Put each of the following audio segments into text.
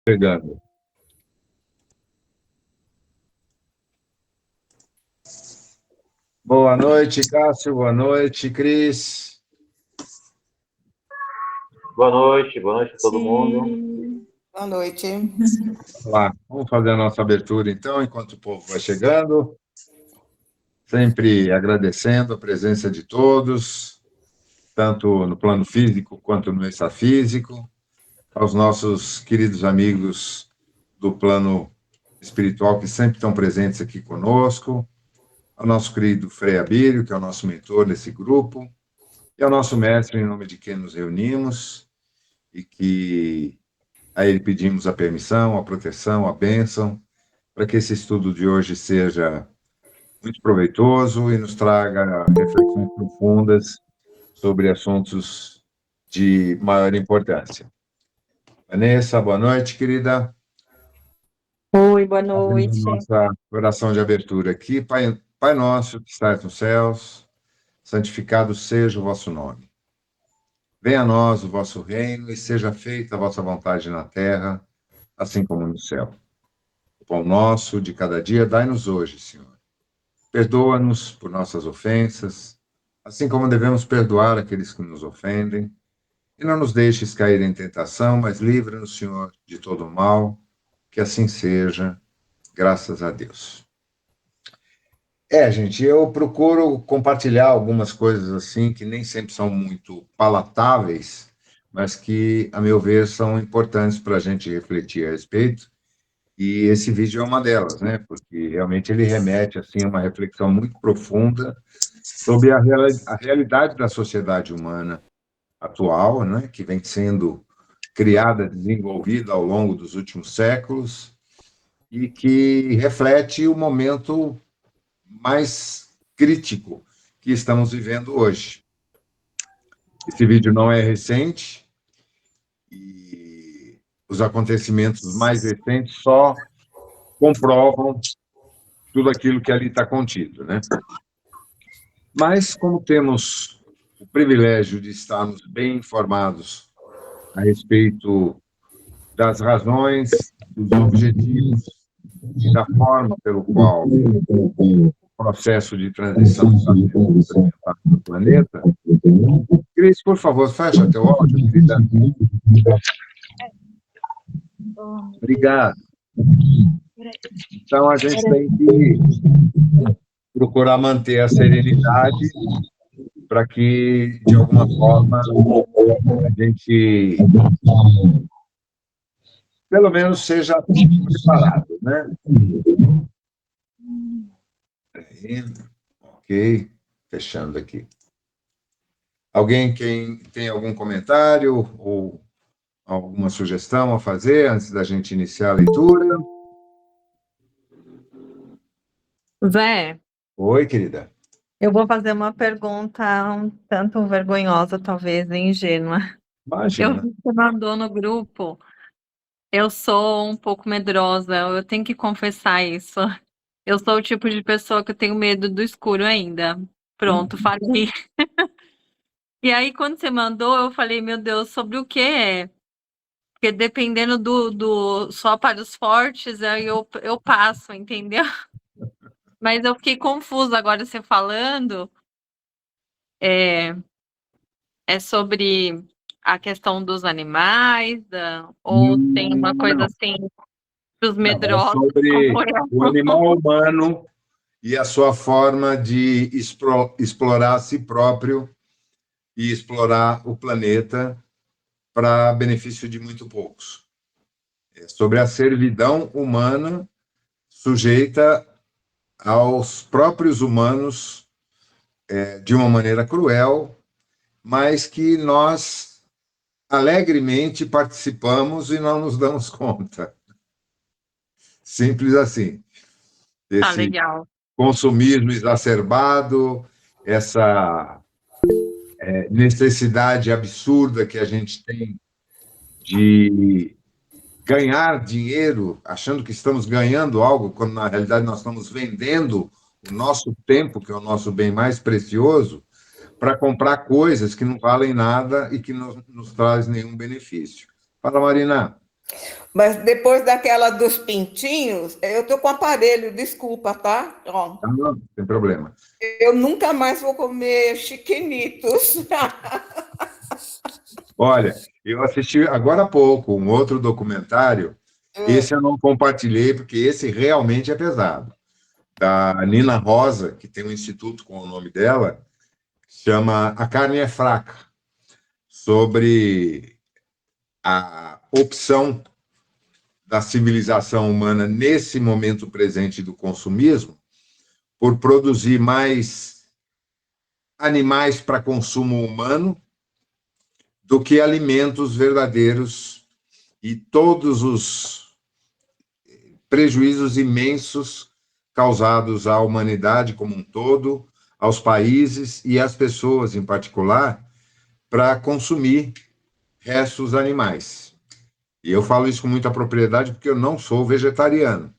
Chegando. Boa noite, Cássio. Boa noite, Cris. Boa noite a todo mundo. Boa noite. Olá, vamos fazer a nossa abertura então, enquanto o povo vai chegando. Sempre agradecendo a presença de todos, tanto no plano físico quanto no extrafísico, aos nossos queridos amigos do plano espiritual que sempre estão presentes aqui conosco, ao nosso querido Frei Abílio, que é o nosso mentor nesse grupo, e ao nosso mestre, em nome de quem nos reunimos, e que a ele pedimos a permissão, a proteção, a bênção, para que esse estudo de hoje seja muito proveitoso e nos traga reflexões profundas sobre assuntos de maior importância. Vanessa, boa noite, querida. Oi, boa noite. Nossa oração de abertura aqui. Pai nosso que estás nos céus, santificado seja o vosso nome. Venha a nós o vosso reino e seja feita a vossa vontade na terra, assim como no céu. O pão nosso de cada dia dai-nos hoje, Senhor. Perdoa-nos por nossas ofensas, assim como devemos perdoar aqueles que nos ofendem. E não nos deixes cair em tentação, mas livra-nos, Senhor, de todo o mal. Que assim seja, graças a Deus. Gente, eu procuro compartilhar algumas coisas assim que nem sempre são muito palatáveis, mas que, a meu ver, são importantes para a gente refletir a respeito. E esse vídeo é uma delas, né? Porque realmente ele remete assim a uma reflexão muito profunda sobre a realidade da sociedade humana atual, né? Que vem sendo criada, desenvolvida ao longo dos últimos séculos e que reflete o momento mais crítico que estamos vivendo hoje. Esse vídeo não é recente e os acontecimentos mais recentes só comprovam tudo aquilo que ali está contido, né? Mas, como temos o privilégio de estarmos bem informados a respeito das razões, dos objetivos e da forma pelo qual o processo de transição está sendo implementado no planeta, Cris, por favor, fecha teu áudio, querida. Obrigado. Então, a gente tem que procurar manter a serenidade para que, de alguma forma, a gente, pelo menos, seja preparado, né? Aí, ok, fechando aqui. Alguém tem algum comentário ou alguma sugestão a fazer antes da gente iniciar a leitura? Zé, Oi, querida. eu vou fazer uma pergunta um tanto vergonhosa, talvez, e ingênua. Eu Imagina. vi que você mandou no grupo. Eu sou um pouco medrosa, eu tenho que confessar isso. Eu sou o tipo de pessoa que eu tenho medo do escuro ainda. Pronto, falei. E aí, quando você mandou, eu falei, meu Deus, sobre o que é? Porque dependendo do só para os fortes, aí eu passo, entendeu? Mas eu fiquei confusa agora você falando. É sobre a questão dos animais, ou tem uma coisa assim dos Não, é medrosos sobre como eu? o animal humano e a sua forma de explorar a si próprio e explorar o planeta para benefício de muito poucos. É sobre a servidão humana sujeita aos próprios humanos de uma maneira cruel, mas que nós alegremente participamos e não nos damos conta. Simples assim. Tá Esse legal. consumismo exacerbado, essa necessidade absurda que a gente tem de ganhar dinheiro, achando que estamos ganhando algo, quando na realidade nós estamos vendendo o nosso tempo, que é o nosso bem mais precioso, para comprar coisas que não valem nada e que não nos trazem nenhum benefício. Fala, Marina. Mas depois daquela dos pintinhos, eu tô com aparelho, desculpa, tá? Ó, Tá, não tem problema. eu nunca mais vou comer chiquenitos. Olha, eu assisti agora há pouco um outro documentário, esse eu não compartilhei, porque esse realmente é pesado, da Nina Rosa, que tem um instituto com o nome dela, chama A Carne é Fraca, sobre a opção da civilização humana nesse momento presente do consumismo por produzir mais animais para consumo humano do que alimentos verdadeiros e todos os prejuízos imensos causados à humanidade como um todo, aos países e às pessoas em particular, para consumir restos animais. E eu falo isso com muita propriedade porque eu não sou vegetariano.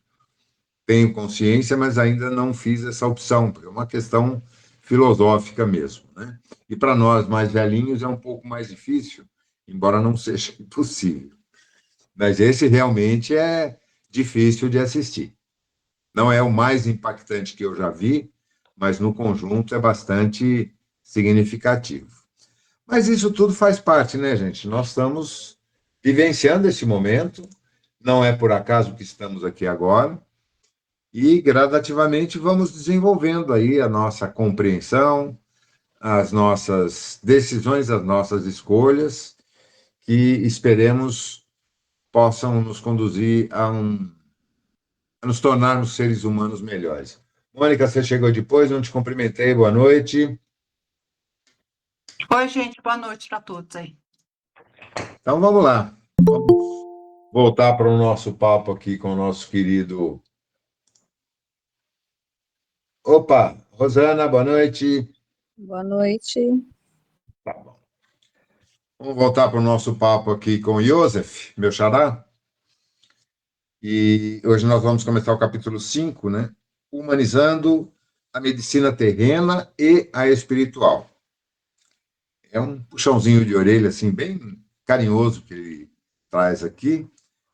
Tenho consciência, mas ainda não fiz essa opção, porque é uma questão filosófica mesmo, né? E para nós mais velhinhos é um pouco mais difícil, embora não seja impossível. Mas esse realmente é difícil de assistir. Não é o mais impactante que eu já vi, mas no conjunto é bastante significativo. Mas isso tudo faz parte, né, gente? Nós estamos vivenciando esse momento, não é por acaso que estamos aqui agora, e gradativamente vamos desenvolvendo aí a nossa compreensão, as nossas decisões, as nossas escolhas, que esperemos possam nos conduzir a nos tornarmos seres humanos melhores. Mônica, você chegou depois, não te cumprimentei, boa noite. Oi, gente, boa noite para todos aí. Então vamos lá, vamos voltar para o nosso papo aqui com o nosso querido. Opa, Rosana, boa noite. Boa noite. Tá bom. Vamos voltar para o nosso papo aqui com o Iosef, meu xará. E hoje nós vamos começar o capítulo 5, né? Humanizando a medicina terrena e a espiritual. É um puxãozinho de orelha, assim, bem carinhoso que ele traz aqui,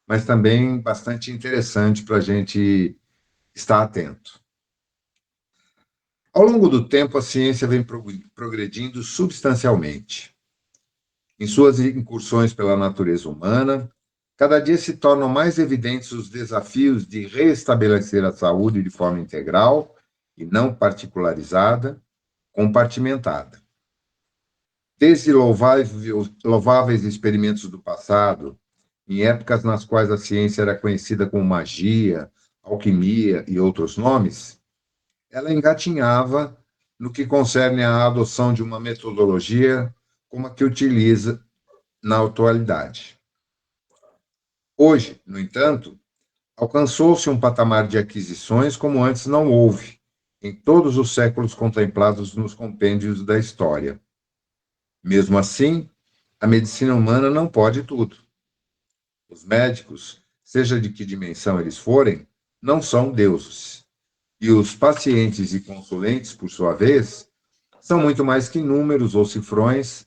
mas também bastante interessante para a gente estar atento. Ao longo do tempo, a ciência vem progredindo substancialmente. Em suas incursões pela natureza humana, cada dia se tornam mais evidentes os desafios de restabelecer a saúde de forma integral e não particularizada, compartimentada. Desde louváveis experimentos do passado, em épocas nas quais a ciência era conhecida como magia, alquimia e outros nomes, ela engatinhava no que concerne à adoção de uma metodologia como a que utiliza na atualidade. Hoje, no entanto, alcançou-se um patamar de aquisições como antes não houve, em todos os séculos contemplados nos compêndios da história. Mesmo assim, a medicina humana não pode tudo. Os médicos, seja de que dimensão eles forem, não são deuses. E os pacientes e consulentes, por sua vez, são muito mais que números ou cifrões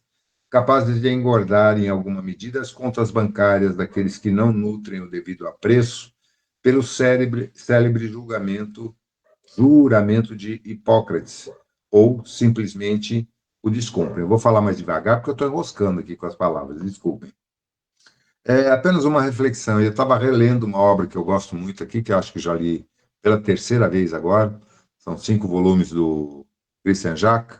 capazes de engordar em alguma medida as contas bancárias daqueles que não nutrem o devido apreço pelo célebre juramento de Hipócrates, ou simplesmente o descumprem. Eu vou falar mais devagar porque eu estou enroscando aqui com as palavras, desculpem. É apenas uma reflexão. Eu estava relendo uma obra que eu gosto muito aqui, que eu acho que já li pela terceira vez agora, são 5 volumes do Christian Jacques,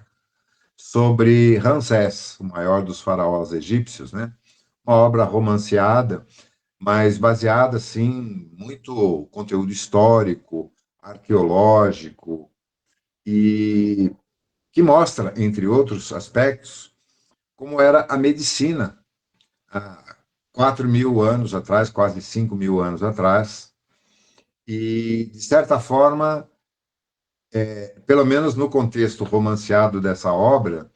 sobre Ramsés, o maior dos faraós egípcios, né? Uma obra romanceada, mas baseada, assim, muito conteúdo histórico, arqueológico, e que mostra, entre outros aspectos, como era a medicina há 4.000 anos atrás, quase 5.000 anos atrás, e, de certa forma, pelo menos no contexto romanceado dessa obra,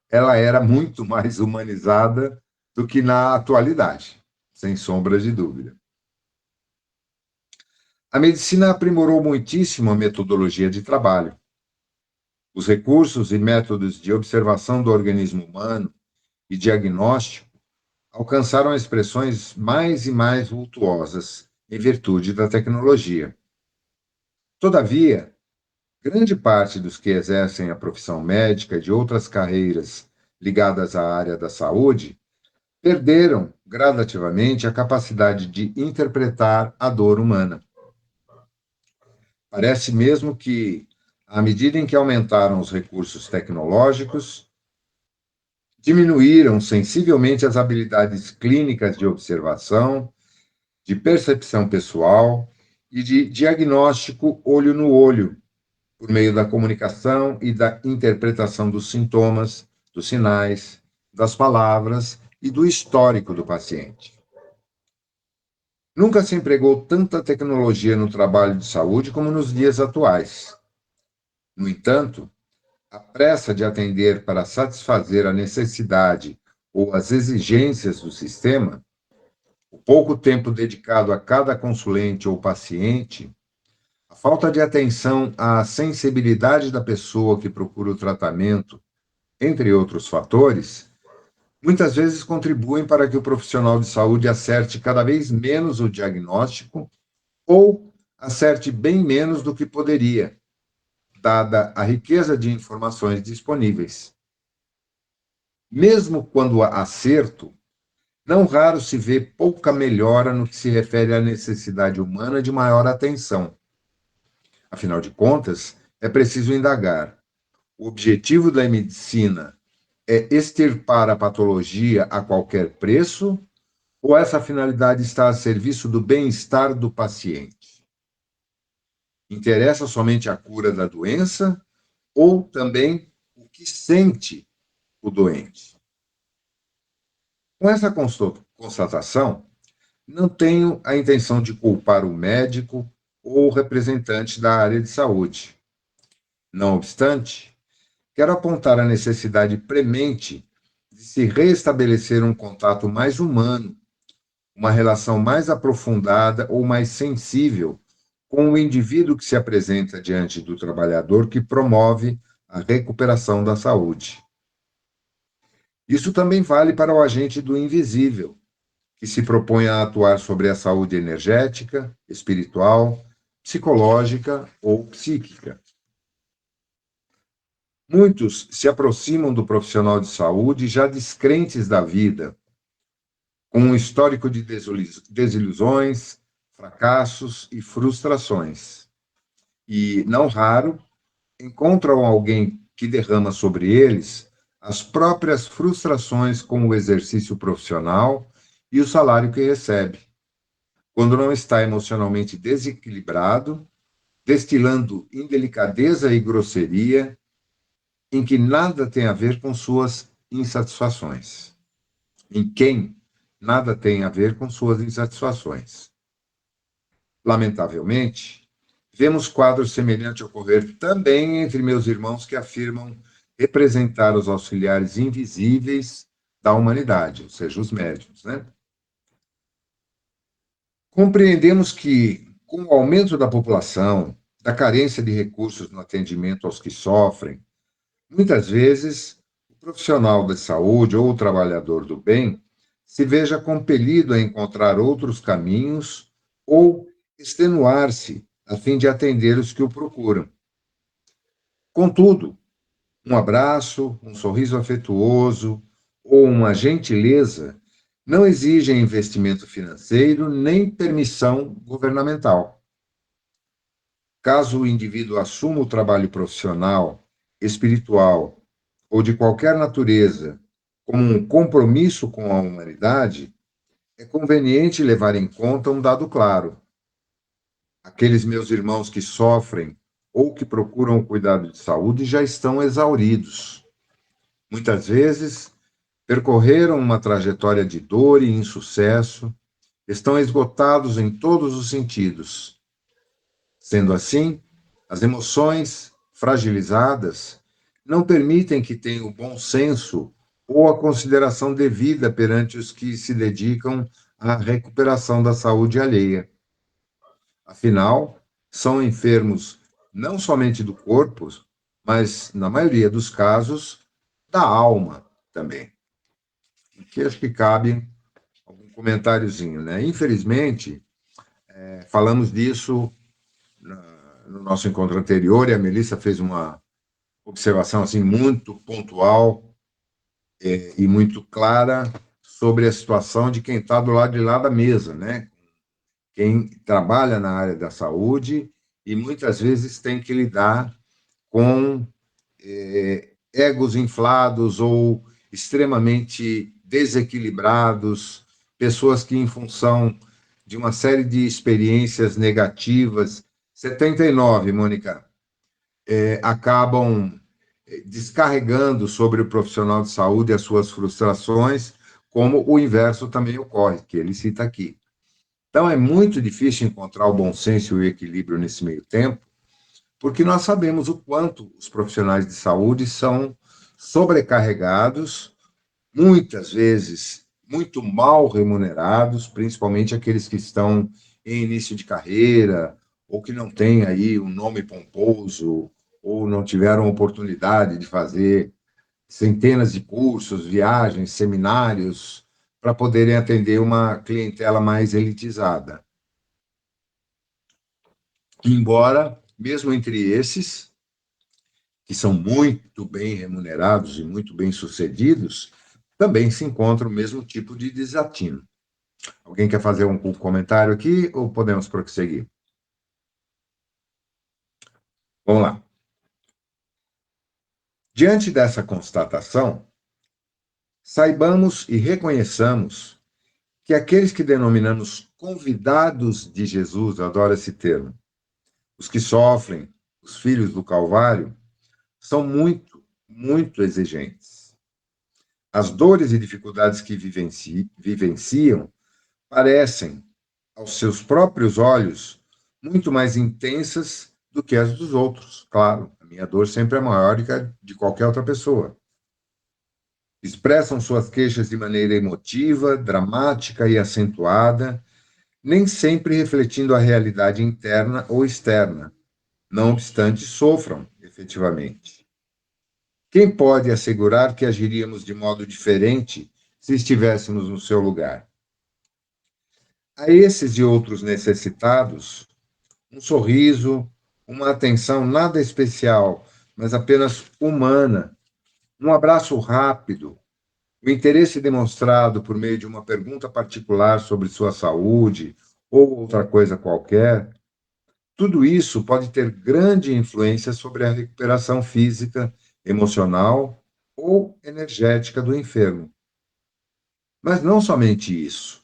ela era muito mais humanizada do que na atualidade, sem sombra de dúvida. A medicina aprimorou muitíssimo a metodologia de trabalho. Os recursos e métodos de observação do organismo humano e diagnóstico alcançaram expressões mais e mais vultuosas em virtude da tecnologia. Todavia, grande parte dos que exercem a profissão médica e de outras carreiras ligadas à área da saúde perderam gradativamente a capacidade de interpretar a dor humana. Parece mesmo que, à medida em que aumentaram os recursos tecnológicos, diminuíram sensivelmente as habilidades clínicas de observação, de percepção pessoal e de diagnóstico olho no olho, por meio da comunicação e da interpretação dos sintomas, dos sinais, das palavras e do histórico do paciente. Nunca se empregou tanta tecnologia no trabalho de saúde como nos dias atuais. No entanto, a pressa de atender para satisfazer a necessidade ou as exigências do sistema, o pouco tempo dedicado a cada consulente ou paciente, a falta de atenção à sensibilidade da pessoa que procura o tratamento, entre outros fatores, muitas vezes contribuem para que o profissional de saúde acerte cada vez menos o diagnóstico ou acerte bem menos do que poderia, dada a riqueza de informações disponíveis. Mesmo quando há acerto, não raro se vê pouca melhora no que se refere à necessidade humana de maior atenção. Afinal de contas, é preciso indagar: o objetivo da medicina é extirpar a patologia a qualquer preço, ou essa finalidade está a serviço do bem-estar do paciente? Interessa somente a cura da doença ou também o que sente o doente? Com essa constatação, não tenho a intenção de culpar o médico ou o representante da área de saúde. Não obstante, quero apontar a necessidade premente de se restabelecer um contato mais humano, uma relação mais aprofundada ou mais sensível com o indivíduo que se apresenta diante do trabalhador que promove a recuperação da saúde. Isso também vale para o agente do invisível, que se propõe a atuar sobre a saúde energética, espiritual, psicológica ou psíquica. Muitos se aproximam do profissional de saúde já descrentes da vida, com um histórico de desilusões, fracassos e frustrações. E, não raro, encontram alguém que derrama sobre eles as próprias frustrações com o exercício profissional e o salário que recebe, quando não está emocionalmente desequilibrado, destilando indelicadeza e grosseria, em que nada tem a ver com suas insatisfações. Em quem nada tem a ver com suas insatisfações. Lamentavelmente, vemos quadros semelhantes ocorrer também entre meus irmãos que afirmam representar os auxiliares invisíveis da humanidade, ou seja, os médiuns, né? Compreendemos que, com o aumento da população, da carência de recursos no atendimento aos que sofrem, muitas vezes o profissional da saúde ou o trabalhador do bem se veja compelido a encontrar outros caminhos ou extenuar-se a fim de atender os que o procuram. Contudo, um abraço, um sorriso afetuoso ou uma gentileza não exigem investimento financeiro nem permissão governamental. Caso o indivíduo assuma o trabalho profissional, espiritual ou de qualquer natureza como um compromisso com a humanidade, é conveniente levar em conta um dado claro. Aqueles meus irmãos que sofrem ou que procuram o cuidado de saúde já estão exauridos. Muitas vezes, percorreram uma trajetória de dor e insucesso, estão esgotados em todos os sentidos. Sendo assim, as emoções fragilizadas não permitem que tenham o bom senso ou a consideração devida perante os que se dedicam à recuperação da saúde alheia. Afinal, são enfermos não somente do corpo, mas, na maioria dos casos, da alma também. Aqui acho que cabe comentáriozinho, né? Infelizmente, falamos disso no nosso encontro anterior, e a Melissa fez uma observação assim muito pontual e muito clara sobre a situação de quem está do lado de lá da mesa, né? Quem trabalha na área da saúde e muitas vezes tem que lidar com egos inflados ou extremamente desequilibrados, pessoas que, em função de uma série de experiências negativas, 79, Mônica, acabam descarregando sobre o profissional de saúde as suas frustrações, como o inverso também ocorre, que ele cita aqui. Então, é muito difícil encontrar o bom senso e o equilíbrio nesse meio tempo, porque nós sabemos o quanto os profissionais de saúde são sobrecarregados, muitas vezes muito mal remunerados, principalmente aqueles que estão em início de carreira, ou que não têm aí um nome pomposo, ou não tiveram oportunidade de fazer centenas de cursos, viagens, seminários, para poderem atender uma clientela mais elitizada. Embora, mesmo entre esses, que são muito bem remunerados e muito bem sucedidos, também se encontra o mesmo tipo de desatino. Alguém quer fazer um comentário aqui ou podemos prosseguir? Vamos lá. Diante dessa constatação, saibamos e reconheçamos que aqueles que denominamos convidados de Jesus, adoro esse termo, os que sofrem, os filhos do Calvário, são muito, muito exigentes. As dores e dificuldades que vivenciam parecem, aos seus próprios olhos, muito mais intensas do que as dos outros. Claro, a minha dor sempre é maior do que a de qualquer outra pessoa. Expressam suas queixas de maneira emotiva, dramática e acentuada, nem sempre refletindo a realidade interna ou externa. Não obstante, sofram, efetivamente. Quem pode assegurar que agiríamos de modo diferente se estivéssemos no seu lugar? A esses e outros necessitados, um sorriso, uma atenção nada especial, mas apenas humana, um abraço rápido, o interesse demonstrado por meio de uma pergunta particular sobre sua saúde ou outra coisa qualquer, tudo isso pode ter grande influência sobre a recuperação física, emocional ou energética do enfermo. Mas não somente isso.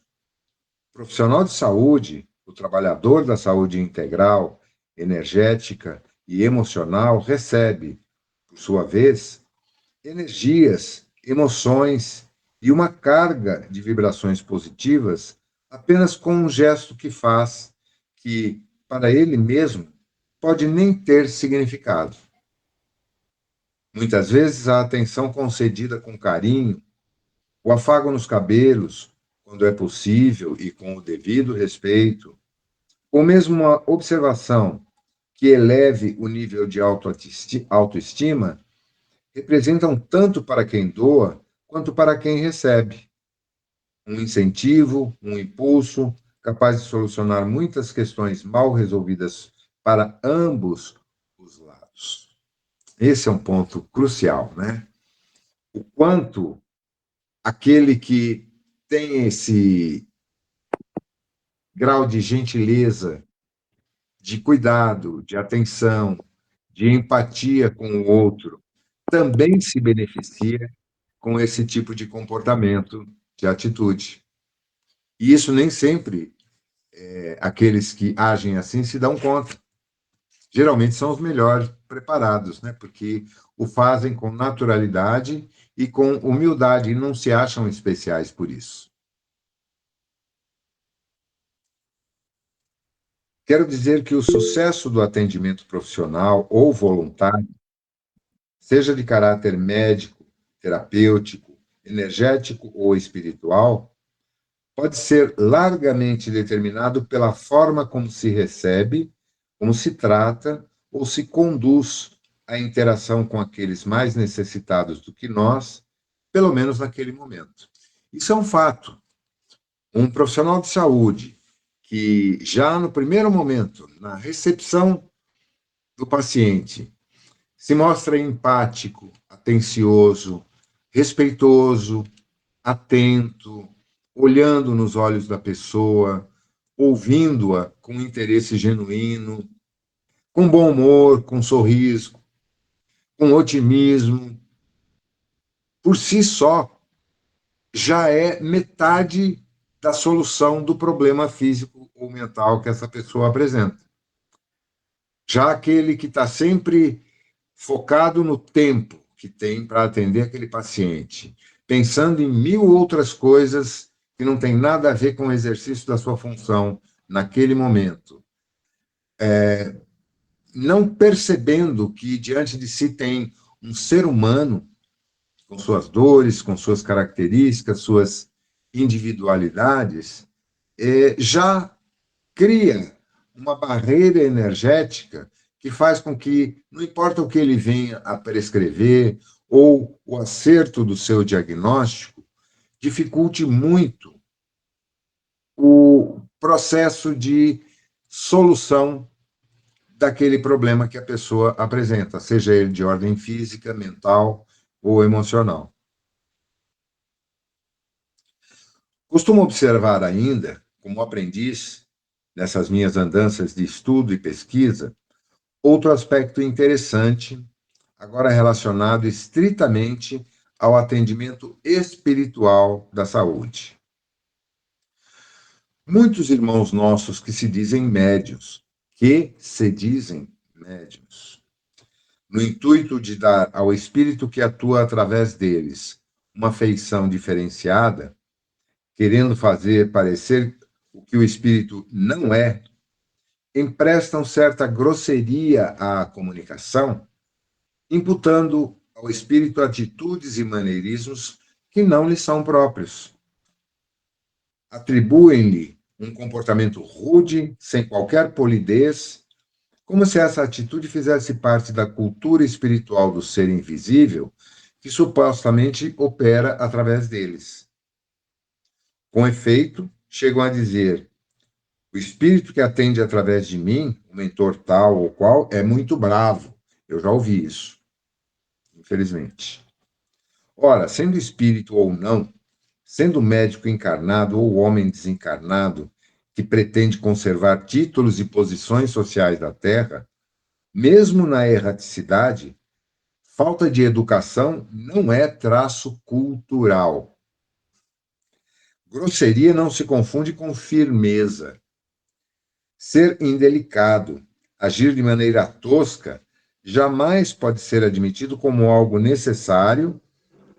O profissional de saúde, o trabalhador da saúde integral, energética e emocional, recebe, por sua vez, energias, emoções e uma carga de vibrações positivas apenas com um gesto que faz, que, para ele mesmo, pode nem ter significado. Muitas vezes, a atenção concedida com carinho, o afago nos cabelos, quando é possível e com o devido respeito, ou mesmo uma observação que eleve o nível de autoestima, representam tanto para quem doa quanto para quem recebe. Um incentivo, um impulso, capaz de solucionar muitas questões mal resolvidas para ambos os lados. Esse é um ponto crucial, né? O quanto aquele que tem esse grau de gentileza, de cuidado, de atenção, de empatia com o outro, também se beneficia com esse tipo de comportamento, de atitude. E isso nem sempre aqueles que agem assim se dão conta. Geralmente são os melhores preparados, né? Porque o fazem com naturalidade e com humildade e não se acham especiais por isso. Quero dizer que o sucesso do atendimento profissional ou voluntário, seja de caráter médico, terapêutico, energético ou espiritual, pode ser largamente determinado pela forma como se recebe, como se trata ou se conduz a interação com aqueles mais necessitados do que nós, pelo menos naquele momento. Isso é um fato. Um profissional de saúde que já no primeiro momento, na recepção do paciente, se mostra empático, atencioso, respeitoso, atento, olhando nos olhos da pessoa, ouvindo-a com interesse genuíno, com bom humor, com sorriso, com otimismo, por si só, já é metade da solução do problema físico ou mental que essa pessoa apresenta. Já aquele que está sempre focado no tempo que tem para atender aquele paciente, pensando em 1000 outras coisas que não tem nada a ver com o exercício da sua função naquele momento, não percebendo que diante de si tem um ser humano com suas dores, com suas características, suas individualidades, já cria uma barreira energética que faz com que, não importa o que ele venha a prescrever ou o acerto do seu diagnóstico, dificulte muito o processo de solução daquele problema que a pessoa apresenta, seja ele de ordem física, mental ou emocional. Costumo observar ainda, como aprendiz, nessas minhas andanças de estudo e pesquisa, outro aspecto interessante, agora relacionado estritamente ao atendimento espiritual da saúde. Muitos irmãos nossos que se dizem médiuns, no intuito de dar ao espírito que atua através deles uma feição diferenciada, querendo fazer parecer o que o espírito não é, emprestam certa grosseria à comunicação, imputando ao espírito atitudes e maneirismos que não lhe são próprios. Atribuem-lhe um comportamento rude, sem qualquer polidez, como se essa atitude fizesse parte da cultura espiritual do ser invisível que supostamente opera através deles. Com efeito, chegam a dizer: o espírito que atende através de mim, o mentor tal ou qual, é muito bravo. Eu já ouvi isso, infelizmente. Ora, sendo espírito ou não, sendo médico encarnado ou homem desencarnado que pretende conservar títulos e posições sociais da Terra, mesmo na erraticidade, falta de educação não é traço cultural. Grosseria não se confunde com firmeza. Ser indelicado, agir de maneira tosca, jamais pode ser admitido como algo necessário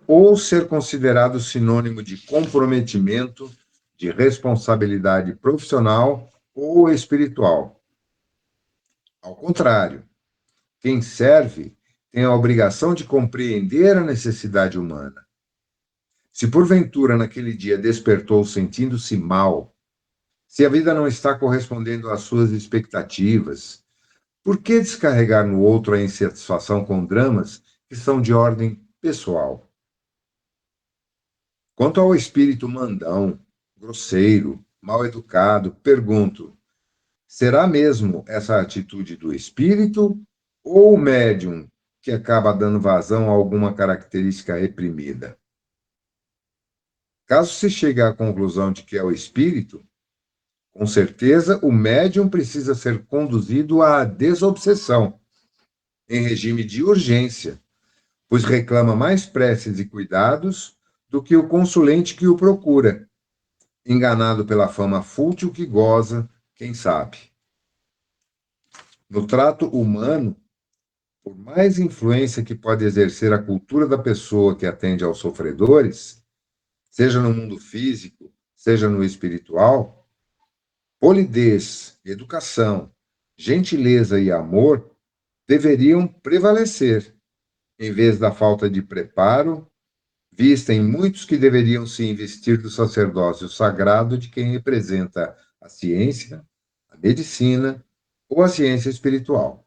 ou ser considerado sinônimo de comprometimento, de responsabilidade profissional ou espiritual. Ao contrário, quem serve tem a obrigação de compreender a necessidade humana. Se porventura naquele dia despertou sentindo-se mal, se a vida não está correspondendo às suas expectativas, por que descarregar no outro a insatisfação com dramas que são de ordem pessoal? Quanto ao espírito mandão, grosseiro, mal educado, pergunto: será mesmo essa atitude do espírito ou o médium que acaba dando vazão a alguma característica reprimida? Caso se chegue à conclusão de que é o espírito, com certeza o médium precisa ser conduzido à desobsessão, em regime de urgência, pois reclama mais preces e cuidados do que o consulente que o procura, enganado pela fama fútil que goza, quem sabe. No trato humano, por mais influência que pode exercer a cultura da pessoa que atende aos sofredores, seja no mundo físico, seja no espiritual, polidez, educação, gentileza e amor deveriam prevalecer, em vez da falta de preparo, vista em muitos que deveriam se investir do sacerdócio sagrado de quem representa a ciência, a medicina ou a ciência espiritual.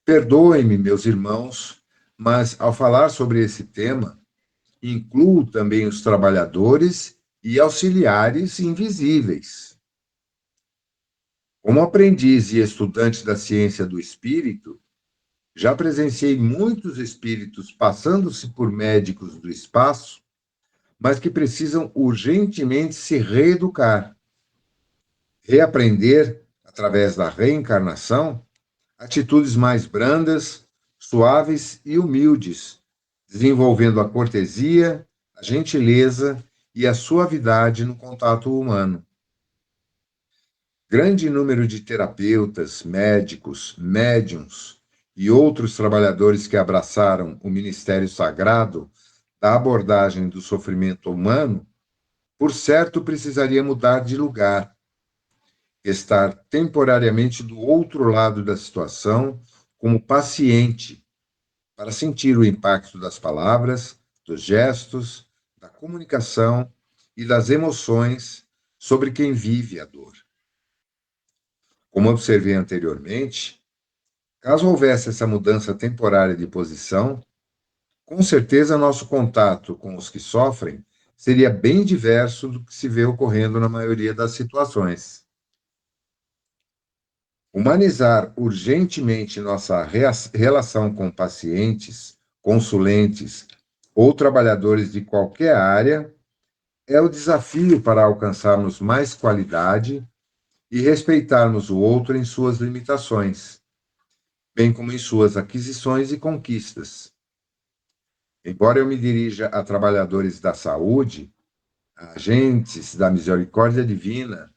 Perdoem-me, meus irmãos, mas ao falar sobre esse tema, incluo também os trabalhadores e auxiliares invisíveis. Como aprendiz e estudante da ciência do espírito, já presenciei muitos espíritos passando-se por médicos do espaço, mas que precisam urgentemente se reeducar, reaprender, através da reencarnação, atitudes mais brandas, suaves e humildes, desenvolvendo a cortesia, a gentileza e a suavidade no contato humano. Grande número de terapeutas, médicos, médiuns e outros trabalhadores que abraçaram o ministério sagrado da abordagem do sofrimento humano, por certo precisaria mudar de lugar, estar temporariamente do outro lado da situação, como paciente, para sentir o impacto das palavras, dos gestos, da comunicação e das emoções sobre quem vive a dor. Como observei anteriormente, caso houvesse essa mudança temporária de posição, com certeza nosso contato com os que sofrem seria bem diverso do que se vê ocorrendo na maioria das situações. Humanizar urgentemente nossa relação com pacientes, consulentes ou trabalhadores de qualquer área é o desafio para alcançarmos mais qualidade e respeitarmos o outro em suas limitações, bem como em suas aquisições e conquistas. Embora eu me dirija a trabalhadores da saúde, a agentes da misericórdia divina,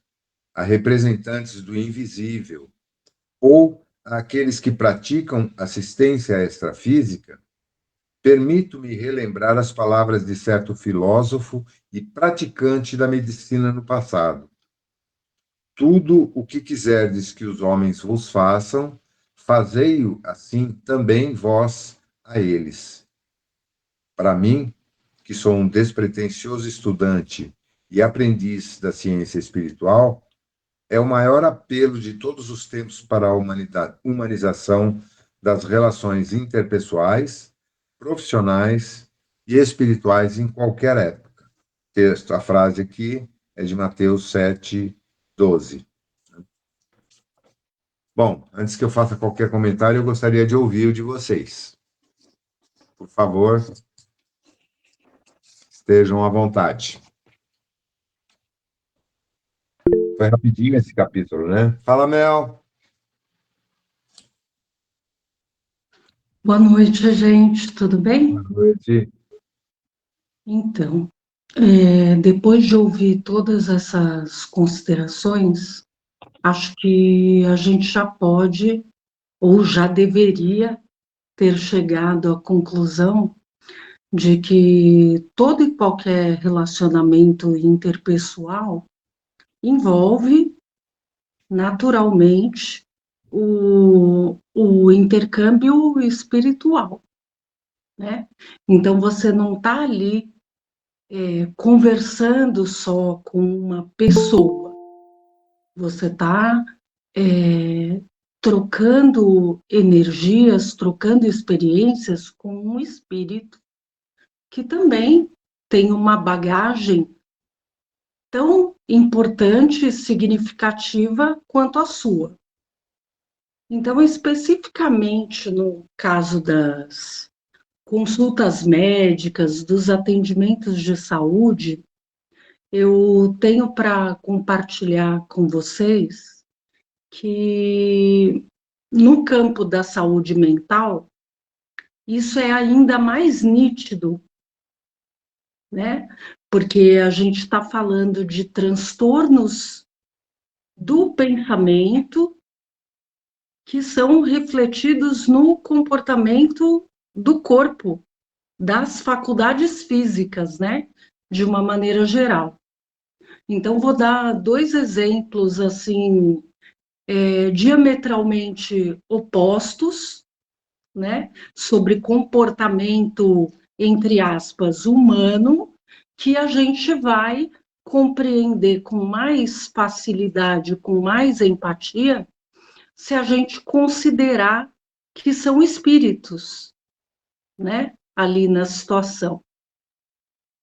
a representantes do invisível, ou àqueles que praticam assistência extrafísica, permito-me relembrar as palavras de certo filósofo e praticante da medicina no passado. Tudo o que quiserdes que os homens vos façam, fazei-o assim também vós a eles. Para mim, que sou um despretensioso estudante e aprendiz da ciência espiritual, é o maior apelo de todos os tempos para a humanização das relações interpessoais, profissionais e espirituais em qualquer época. A frase aqui é de Mateus 7:12. Bom, antes que eu faça qualquer comentário, eu gostaria de ouvir o de vocês. Por favor, estejam à vontade. Foi rapidinho esse capítulo, né? Fala, Mel. Boa noite, gente. Tudo bem? Boa noite. Então, depois de ouvir todas essas considerações, acho que a gente já pode, ou já deveria, ter chegado à conclusão de que todo e qualquer relacionamento interpessoal envolve, naturalmente, o intercâmbio espiritual, né? Então, você não está ali conversando só com uma pessoa, você está trocando energias, trocando experiências com um espírito que também tem uma bagagem tão importante e significativa quanto a sua. Então, especificamente no caso das consultas médicas, dos atendimentos de saúde, eu tenho para compartilhar com vocês que no campo da saúde mental, isso é ainda mais nítido, né? Porque a gente está falando de transtornos do pensamento que são refletidos no comportamento do corpo, das faculdades físicas, né? De uma maneira geral. Então, vou dar 2 exemplos, assim, diametralmente opostos, né? Sobre comportamento, entre aspas, humano, que a gente vai compreender com mais facilidade, com mais empatia, se a gente considerar que são espíritos, né, ali na situação.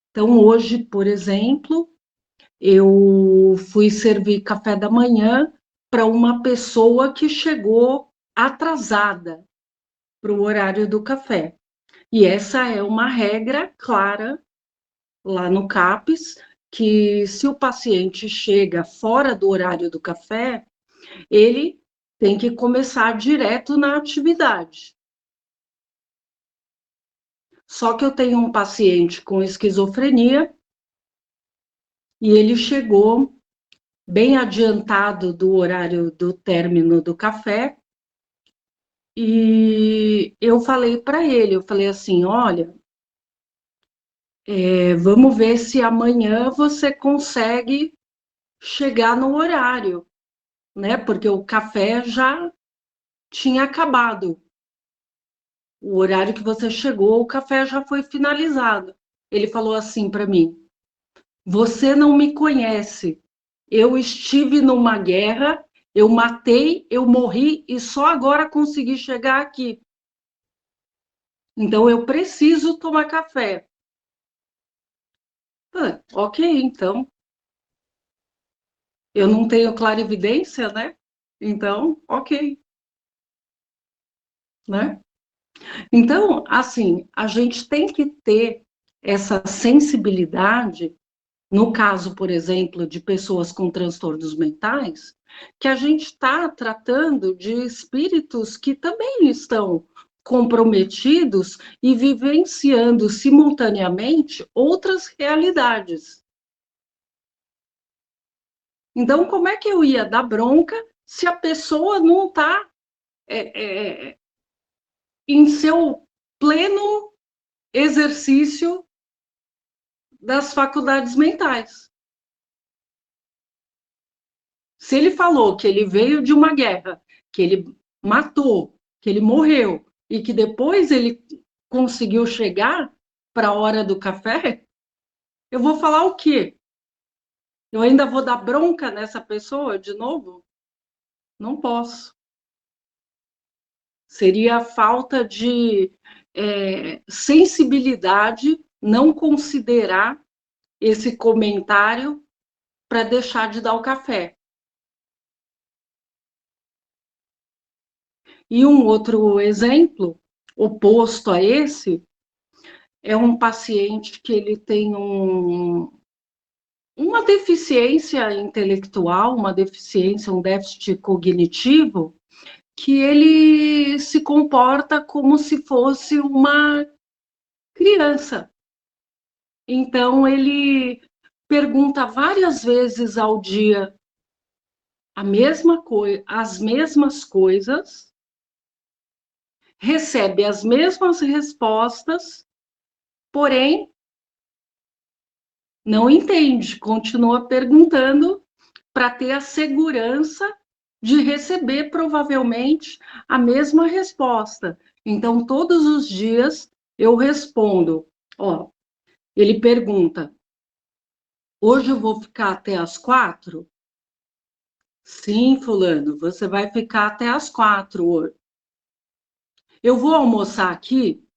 Então, hoje, por exemplo, eu fui servir café da manhã para uma pessoa que chegou atrasada para o horário do café. E essa é uma regra clara lá no CAPES, que se o paciente chega fora do horário do café, ele tem que começar direto na atividade. Só que eu tenho um paciente com esquizofrenia e ele chegou bem adiantado do horário do término do café e eu falei para ele, eu falei assim, olha, vamos ver se amanhã você consegue chegar no horário, né? Porque o café já tinha acabado. O horário que você chegou, o café já foi finalizado. Ele falou assim para mim, você não me conhece. Eu estive numa guerra, eu matei, eu morri e só agora consegui chegar aqui. Então eu preciso tomar café. Ok, então. Eu não tenho clarividência, né? Então, ok. Né? Então, assim, a gente tem que ter essa sensibilidade, no caso, por exemplo, de pessoas com transtornos mentais, que a gente está tratando de espíritos que também estão comprometidos e vivenciando simultaneamente outras realidades. Então, como é que eu ia dar bronca se a pessoa não está em seu pleno exercício das faculdades mentais? Se ele falou que ele veio de uma guerra, que ele matou, que ele morreu, e que depois ele conseguiu chegar para a hora do café, eu vou falar o quê? Eu ainda vou dar bronca nessa pessoa de novo? Não posso. Seria a falta de sensibilidade não considerar esse comentário para deixar de dar o café. E um outro exemplo, oposto a esse, é um paciente que ele tem uma deficiência intelectual, uma deficiência, um déficit cognitivo, que ele se comporta como se fosse uma criança. Então, ele pergunta várias vezes ao dia as mesmas coisas, recebe as mesmas respostas, porém, não entende, continua perguntando para ter a segurança de receber, provavelmente, a mesma resposta. Então, todos os dias, eu respondo, ele pergunta, hoje eu vou ficar até às 4? Sim, fulano, você vai ficar até às 4 hoje. Eu vou almoçar aqui?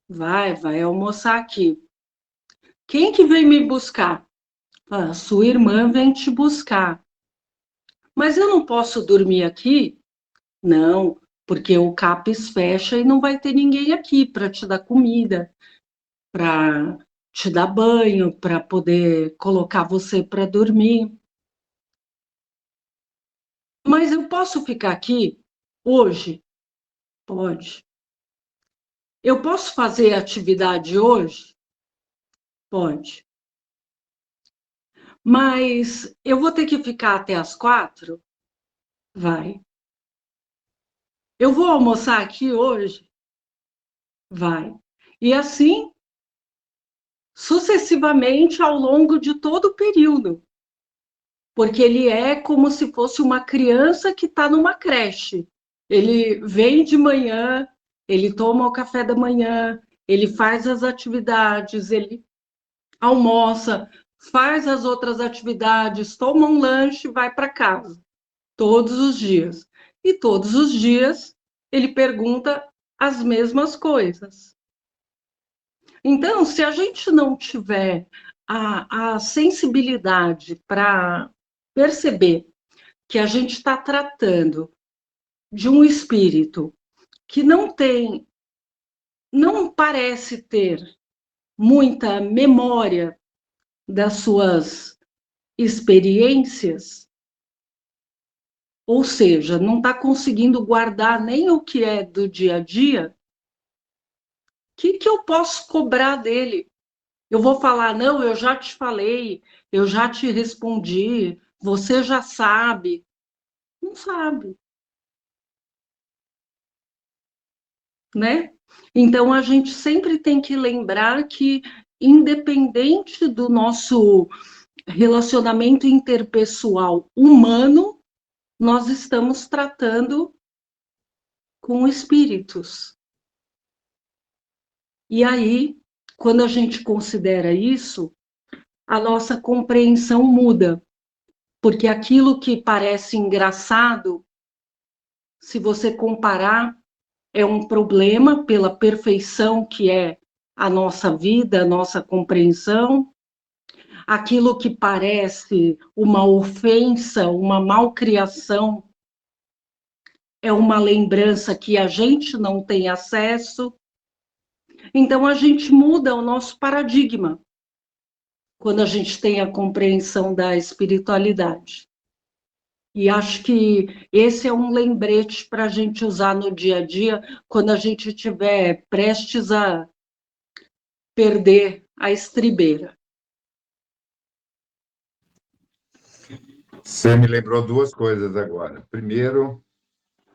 Vai almoçar aqui. Quem que vem me buscar? Ah, sua irmã vem te buscar. Mas eu não posso dormir aqui? Não, porque o CAPES fecha e não vai ter ninguém aqui para te dar comida, para te dar banho, para poder colocar você para dormir. Mas eu posso ficar aqui hoje? Pode. Eu posso fazer atividade hoje? Pode. Mas eu vou ter que ficar até às 4? Vai. Eu vou almoçar aqui hoje? Vai. E assim, sucessivamente ao longo de todo o período. Porque ele é como se fosse uma criança que está numa creche. Ele vem de manhã, ele toma o café da manhã, ele faz as atividades, ele almoça, faz as outras atividades, toma um lanche e vai para casa. Todos os dias. E todos os dias ele pergunta as mesmas coisas. Então, se a gente não tiver a sensibilidade para perceber que a gente está tratando de um espírito que não parece ter muita memória das suas experiências, ou seja, não está conseguindo guardar nem o que é do dia a dia, o que eu posso cobrar dele? Eu vou falar, não, eu já te falei, eu já te respondi, você já sabe. Não sabe, né? Então, a gente sempre tem que lembrar que, independente do nosso relacionamento interpessoal humano, nós estamos tratando com espíritos. E aí, quando a gente considera isso, a nossa compreensão muda, porque aquilo que parece engraçado, se você comparar, é um problema pela perfeição que é a nossa vida, a nossa compreensão. Aquilo que parece uma ofensa, uma malcriação, é uma lembrança que a gente não tem acesso. Então, a gente muda o nosso paradigma quando a gente tem a compreensão da espiritualidade. E acho que esse é um lembrete para a gente usar no dia a dia, quando a gente estiver prestes a perder a estribeira. Você me lembrou duas coisas agora. Primeiro,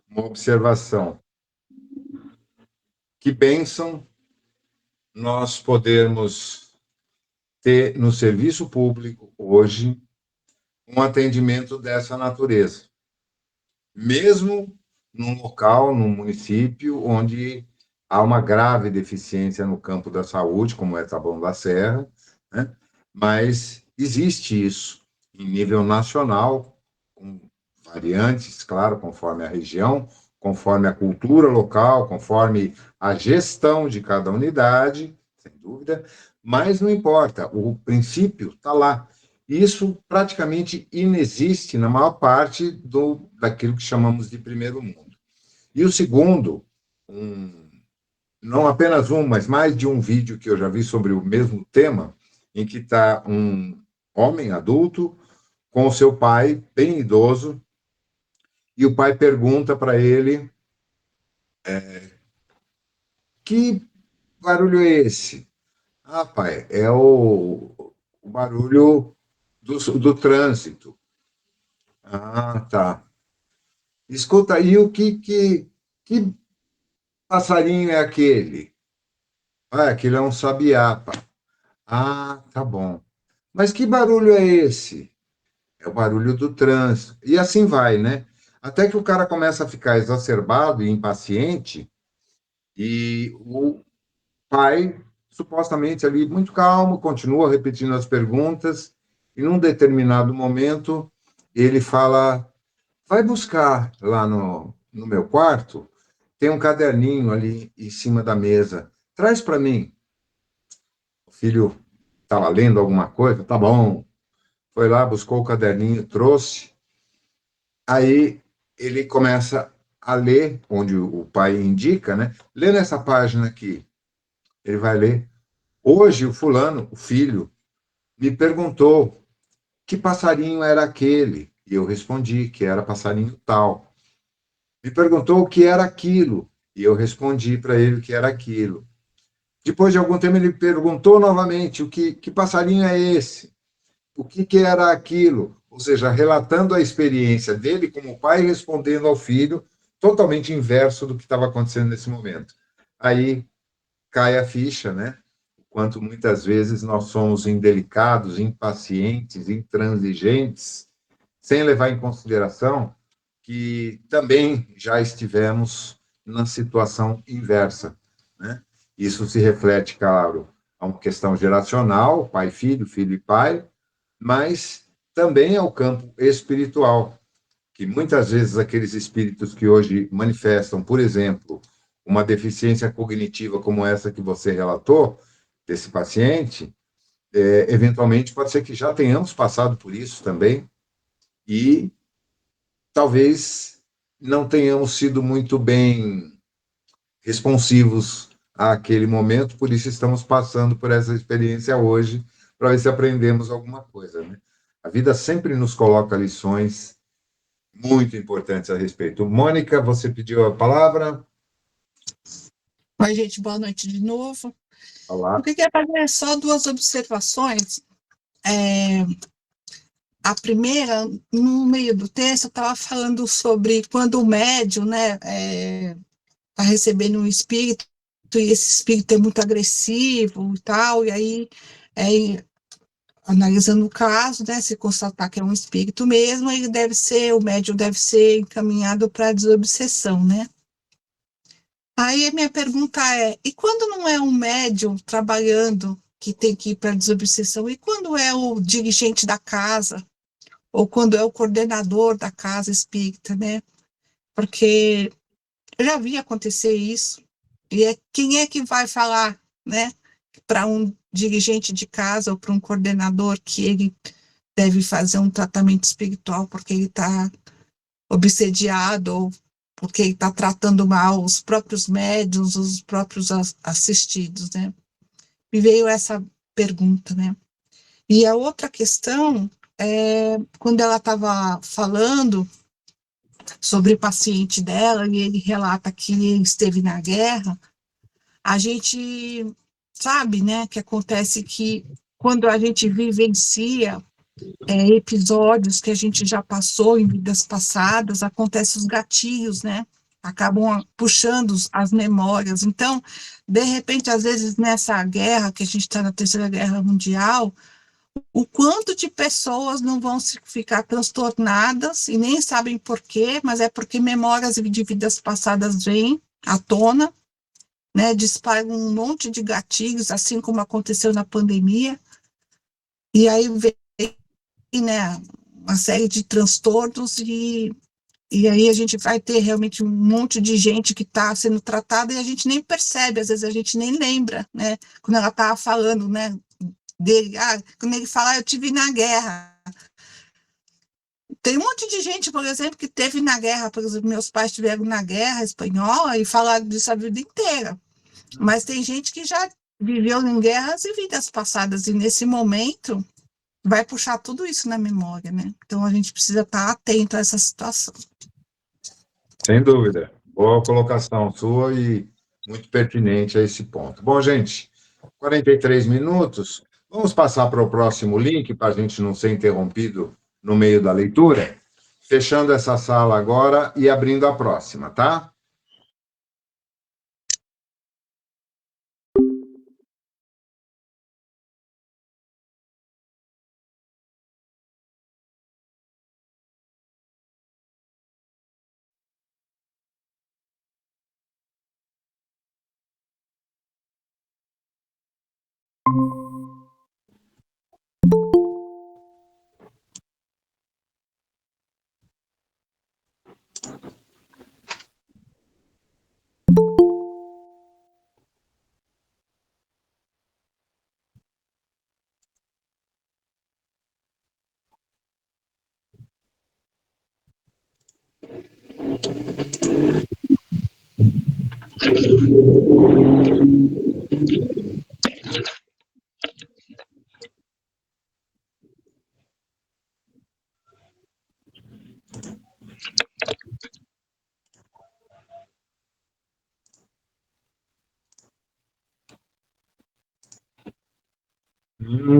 uma observação. Que bênção nós podermos ter no serviço público hoje um atendimento dessa natureza. Mesmo num local, num município, onde há uma grave deficiência no campo da saúde, como é Taboão da Serra, né? Mas existe isso em nível nacional, com variantes, claro, conforme a região, conforme a cultura local, conforme a gestão de cada unidade, sem dúvida, mas não importa, o princípio está lá. Isso praticamente inexiste na maior parte daquilo que chamamos de primeiro mundo. E o segundo, não apenas mas mais de um vídeo que eu já vi sobre o mesmo tema, em que está um homem adulto com o seu pai, bem idoso, e o pai pergunta para ele que barulho é esse? Ah, pai, é o barulho do trânsito. Ah, tá. Escuta, e o que passarinho é aquele? Ah, aquele é um sabiá, pá. Ah, tá bom. Mas que barulho é esse? É o barulho do trânsito. E assim vai, né? Até que o cara começa a ficar exacerbado e impaciente, e o pai, supostamente ali, muito calmo, continua repetindo as perguntas, e num determinado momento, ele fala: vai buscar lá no meu quarto, tem um caderninho ali em cima da mesa, traz para mim. O filho estava lendo alguma coisa, tá bom. Foi lá, buscou o caderninho, trouxe. Aí ele começa a ler, onde o pai indica, né? Lê nessa página aqui. Ele vai ler. Hoje o fulano, o filho, me perguntou que passarinho era aquele. E eu respondi que era passarinho tal. Me perguntou o que era aquilo. E eu respondi para ele que era aquilo. Depois de algum tempo, ele perguntou novamente que passarinho é esse? O que era aquilo? Ou seja, relatando a experiência dele como pai, respondendo ao filho, totalmente inverso do que estava acontecendo nesse momento. Aí cai a ficha, né? Quanto muitas vezes nós somos indelicados, impacientes, intransigentes, sem levar em consideração que também já estivemos na situação inversa, né? Isso se reflete, claro, a uma questão geracional, pai e filho e pai, mas também ao campo espiritual, que muitas vezes aqueles espíritos que hoje manifestam, por exemplo, uma deficiência cognitiva como essa que você relatou, desse paciente, eventualmente pode ser que já tenhamos passado por isso também, e talvez não tenhamos sido muito bem responsivos àquele momento, por isso estamos passando por essa experiência hoje, para ver se aprendemos alguma coisa, né? A vida sempre nos coloca lições muito importantes a respeito. Mônica, você pediu a palavra? Oi, gente, boa noite de novo. Olá. Eu queria fazer só duas observações. A primeira, no meio do texto, eu estava falando sobre quando o médium, né, está recebendo um espírito, e esse espírito é muito agressivo e tal, e aí, analisando o caso, né, se constatar que é um espírito mesmo, o médium deve ser encaminhado para a desobsessão, né? Aí a minha pergunta é, e quando não é um médium trabalhando que tem que ir para a desobsessão, e quando é o dirigente da casa, ou quando é o coordenador da casa espírita, né? Porque eu já vi acontecer isso, e quem é que vai falar, né, para um dirigente de casa ou para um coordenador que ele deve fazer um tratamento espiritual porque ele está obsediado ou porque ele está tratando mal os próprios médiuns, os próprios assistidos, né? Me veio essa pergunta, né? E a outra questão é quando ela estava falando sobre o paciente dela e ele relata que ele esteve na guerra, a gente sabe, né, que acontece que quando a gente vivencia episódios que a gente já passou em vidas passadas, acontecem os gatilhos, né? Acabam puxando as memórias. Então, de repente, às vezes, nessa guerra, que a gente está na Terceira Guerra Mundial, o quanto de pessoas não vão ficar transtornadas e nem sabem por quê, mas é porque memórias de vidas passadas vêm à tona, né? Disparam um monte de gatilhos, assim como aconteceu na pandemia, e aí vem, né, uma série de transtornos e aí a gente vai ter realmente um monte de gente que está sendo tratada e a gente nem percebe, às vezes a gente nem lembra, né, quando ela estava falando, né, dele, quando ele fala, eu tive na guerra. Tem um monte de gente, por exemplo, que teve na guerra, por exemplo, meus pais estiveram na guerra espanhola e falaram disso a vida inteira, mas tem gente que já viveu em guerras e vidas passadas, e nesse momento vai puxar tudo isso na memória, né? Então a gente precisa estar atento a essa situação. Sem dúvida. Boa colocação sua e muito pertinente a esse ponto. Bom, gente, 43 minutos. Vamos passar para o próximo link, para a gente não ser interrompido no meio da leitura. Fechando essa sala agora e abrindo a próxima, tá?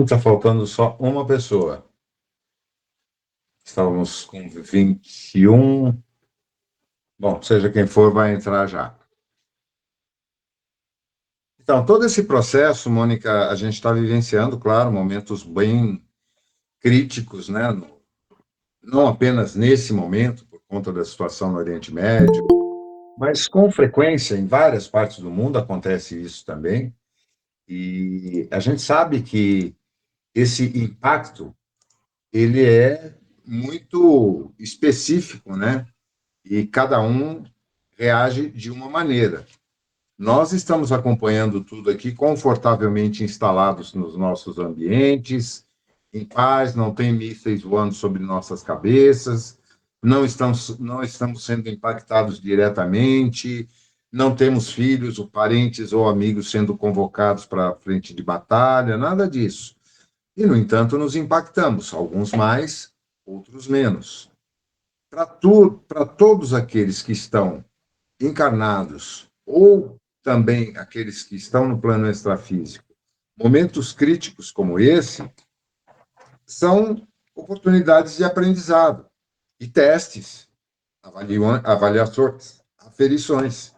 Está faltando só uma pessoa. Estávamos com 21. Bom, seja quem for, vai entrar já. Então, todo esse processo, Mônica, a gente está vivenciando, claro, momentos bem críticos, né? Não apenas nesse momento, por conta da situação no Oriente Médio, mas com frequência em várias partes do mundo acontece isso também. E a gente sabe que esse impacto ele é muito específico, né? E cada um reage de uma maneira. nós estamos acompanhando tudo aqui confortavelmente instalados nos nossos ambientes, em paz, não tem mísseis voando sobre nossas cabeças, não estamos sendo impactados diretamente, não temos filhos, ou parentes ou amigos sendo convocados para a frente de batalha, nada disso. E, no entanto, nos impactamos, alguns mais, outros menos. Para todos aqueles que estão encarnados, ou também aqueles que estão no plano extrafísico, momentos críticos como esse são oportunidades de aprendizado e testes, avaliações, aferições,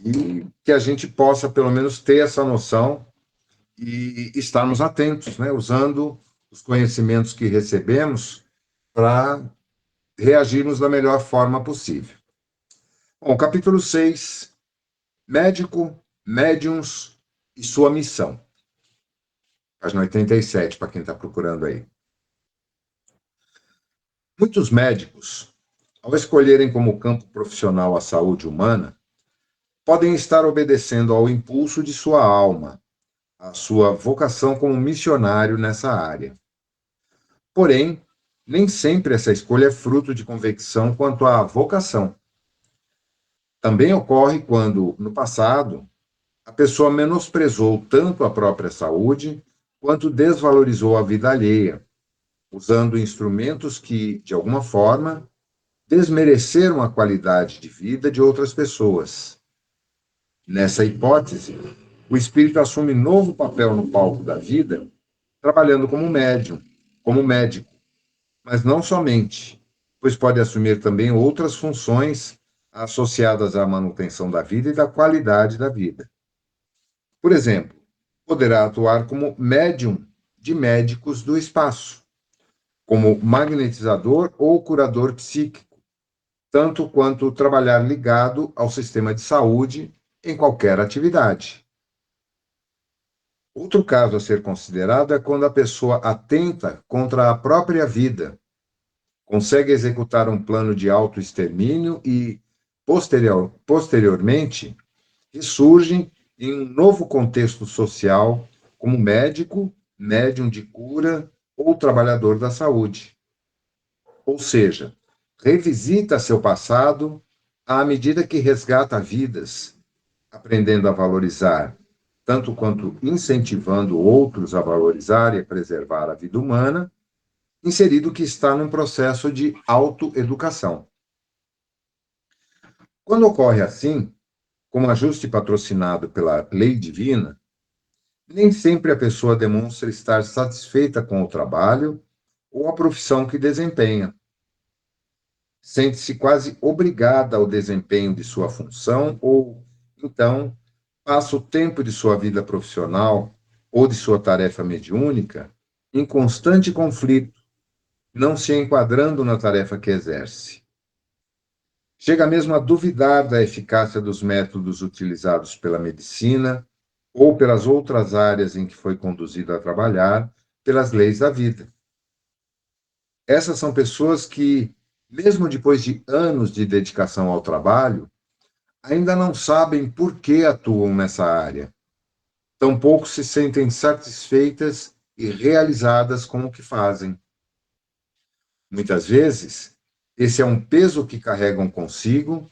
e que a gente possa, pelo menos, ter essa noção e estarmos atentos, né, usando os conhecimentos que recebemos para reagirmos da melhor forma possível. Bom, capítulo 6, médico, médiuns e sua missão. Página 87, para quem está procurando aí. Muitos médicos, ao escolherem como campo profissional a saúde humana, podem estar obedecendo ao impulso de sua alma, à sua vocação como missionário nessa área. Porém, nem sempre essa escolha é fruto de convicção quanto à vocação. Também ocorre quando, no passado, a pessoa menosprezou tanto a própria saúde quanto desvalorizou a vida alheia, usando instrumentos que, de alguma forma, desmereceram a qualidade de vida de outras pessoas. Nessa hipótese, o espírito assume novo papel no palco da vida, trabalhando como médium, como médico, mas não somente, pois pode assumir também outras funções associadas à manutenção da vida e da qualidade da vida. Por exemplo, poderá atuar como médium de médicos do espaço, como magnetizador ou curador psíquico, tanto quanto trabalhar ligado ao sistema de saúde em qualquer atividade. Outro caso a ser considerado é quando a pessoa atenta contra a própria vida, consegue executar um plano de autoextermínio e, posteriormente, ressurge em um novo contexto social como médico, médium de cura ou trabalhador da saúde. Ou seja, revisita seu passado à medida que resgata vidas, aprendendo a valorizar, tanto quanto incentivando outros a valorizar e a preservar a vida humana, inserido que está num processo de autoeducação. Quando ocorre assim, como ajuste patrocinado pela lei divina, nem sempre a pessoa demonstra estar satisfeita com o trabalho ou a profissão que desempenha. Sente-se quase obrigada ao desempenho de sua função ou, então, passa o tempo de sua vida profissional ou de sua tarefa mediúnica em constante conflito, não se enquadrando na tarefa que exerce. Chega mesmo a duvidar da eficácia dos métodos utilizados pela medicina ou pelas outras áreas em que foi conduzido a trabalhar, pelas leis da vida. Essas são pessoas que, mesmo depois de anos de dedicação ao trabalho, ainda não sabem por que atuam nessa área. Tampouco se sentem satisfeitas e realizadas com o que fazem. Muitas vezes, esse é um peso que carregam consigo,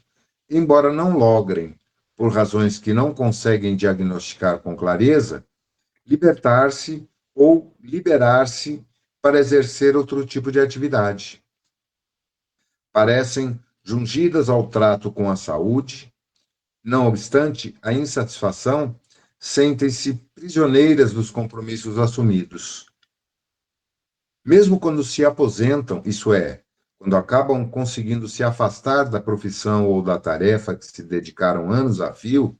embora não logrem, por razões que não conseguem diagnosticar com clareza, libertar-se ou liberar-se para exercer outro tipo de atividade. Parecem jungidas ao trato com a saúde. Não obstante a insatisfação, sentem-se prisioneiras dos compromissos assumidos. Mesmo quando se aposentam, isso é, quando acabam conseguindo se afastar da profissão ou da tarefa que se dedicaram anos a fio,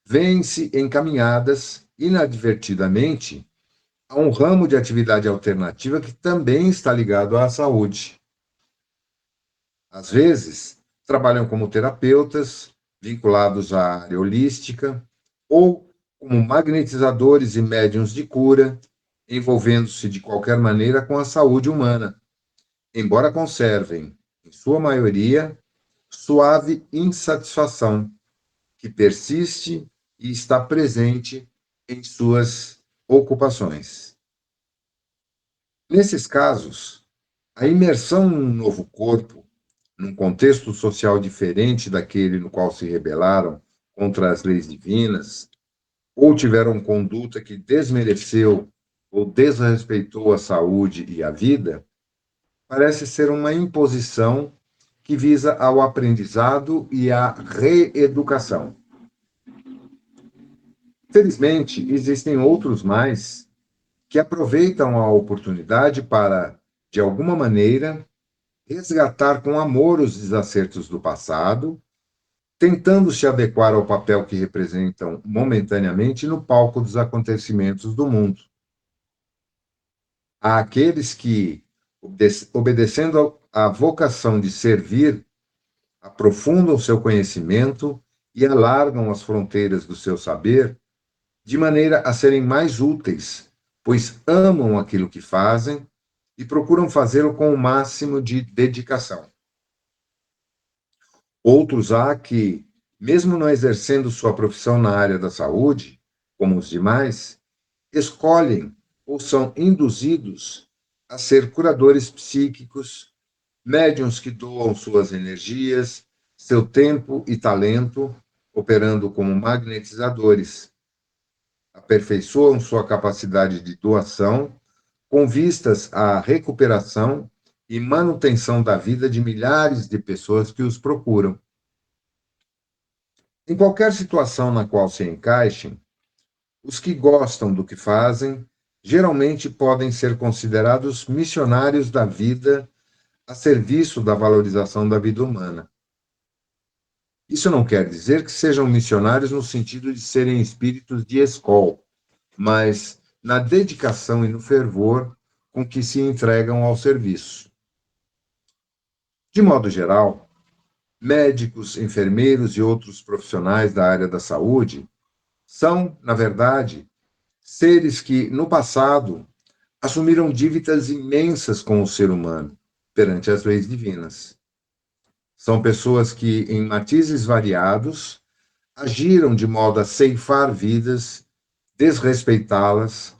vêm-se encaminhadas, inadvertidamente, a um ramo de atividade alternativa que também está ligado à saúde. Às vezes, trabalham como terapeutas, vinculados à área holística, ou como magnetizadores e médiuns de cura, envolvendo-se de qualquer maneira com a saúde humana, embora conservem, em sua maioria, suave insatisfação, que persiste e está presente em suas ocupações. Nesses casos, a imersão num novo corpo, num contexto social diferente daquele no qual se rebelaram contra as leis divinas, ou tiveram conduta que desmereceu ou desrespeitou a saúde e a vida, parece ser uma imposição que visa ao aprendizado e à reeducação. Felizmente, existem outros mais que aproveitam a oportunidade para, de alguma maneira, resgatar com amor os desacertos do passado, tentando se adequar ao papel que representam momentaneamente no palco dos acontecimentos do mundo. Há aqueles que, obedecendo à vocação de servir, aprofundam seu conhecimento e alargam as fronteiras do seu saber, de maneira a serem mais úteis, pois amam aquilo que fazem e procuram fazê-lo com o máximo de dedicação. Outros há que, mesmo não exercendo sua profissão na área da saúde, como os demais, escolhem ou são induzidos a ser curadores psíquicos, médiuns que doam suas energias, seu tempo e talento, operando como magnetizadores. Aperfeiçoam sua capacidade de doação com vistas à recuperação e manutenção da vida de milhares de pessoas que os procuram. Em qualquer situação na qual se encaixem, os que gostam do que fazem geralmente podem ser considerados missionários da vida a serviço da valorização da vida humana. Isso não quer dizer que sejam missionários no sentido de serem espíritos de escola, mas na dedicação e no fervor com que se entregam ao serviço. De modo geral, médicos, enfermeiros e outros profissionais da área da saúde são, na verdade, seres que, no passado, assumiram dívidas imensas com o ser humano perante as leis divinas. São pessoas que, em matizes variados, agiram de modo a ceifar vidas, desrespeitá-las,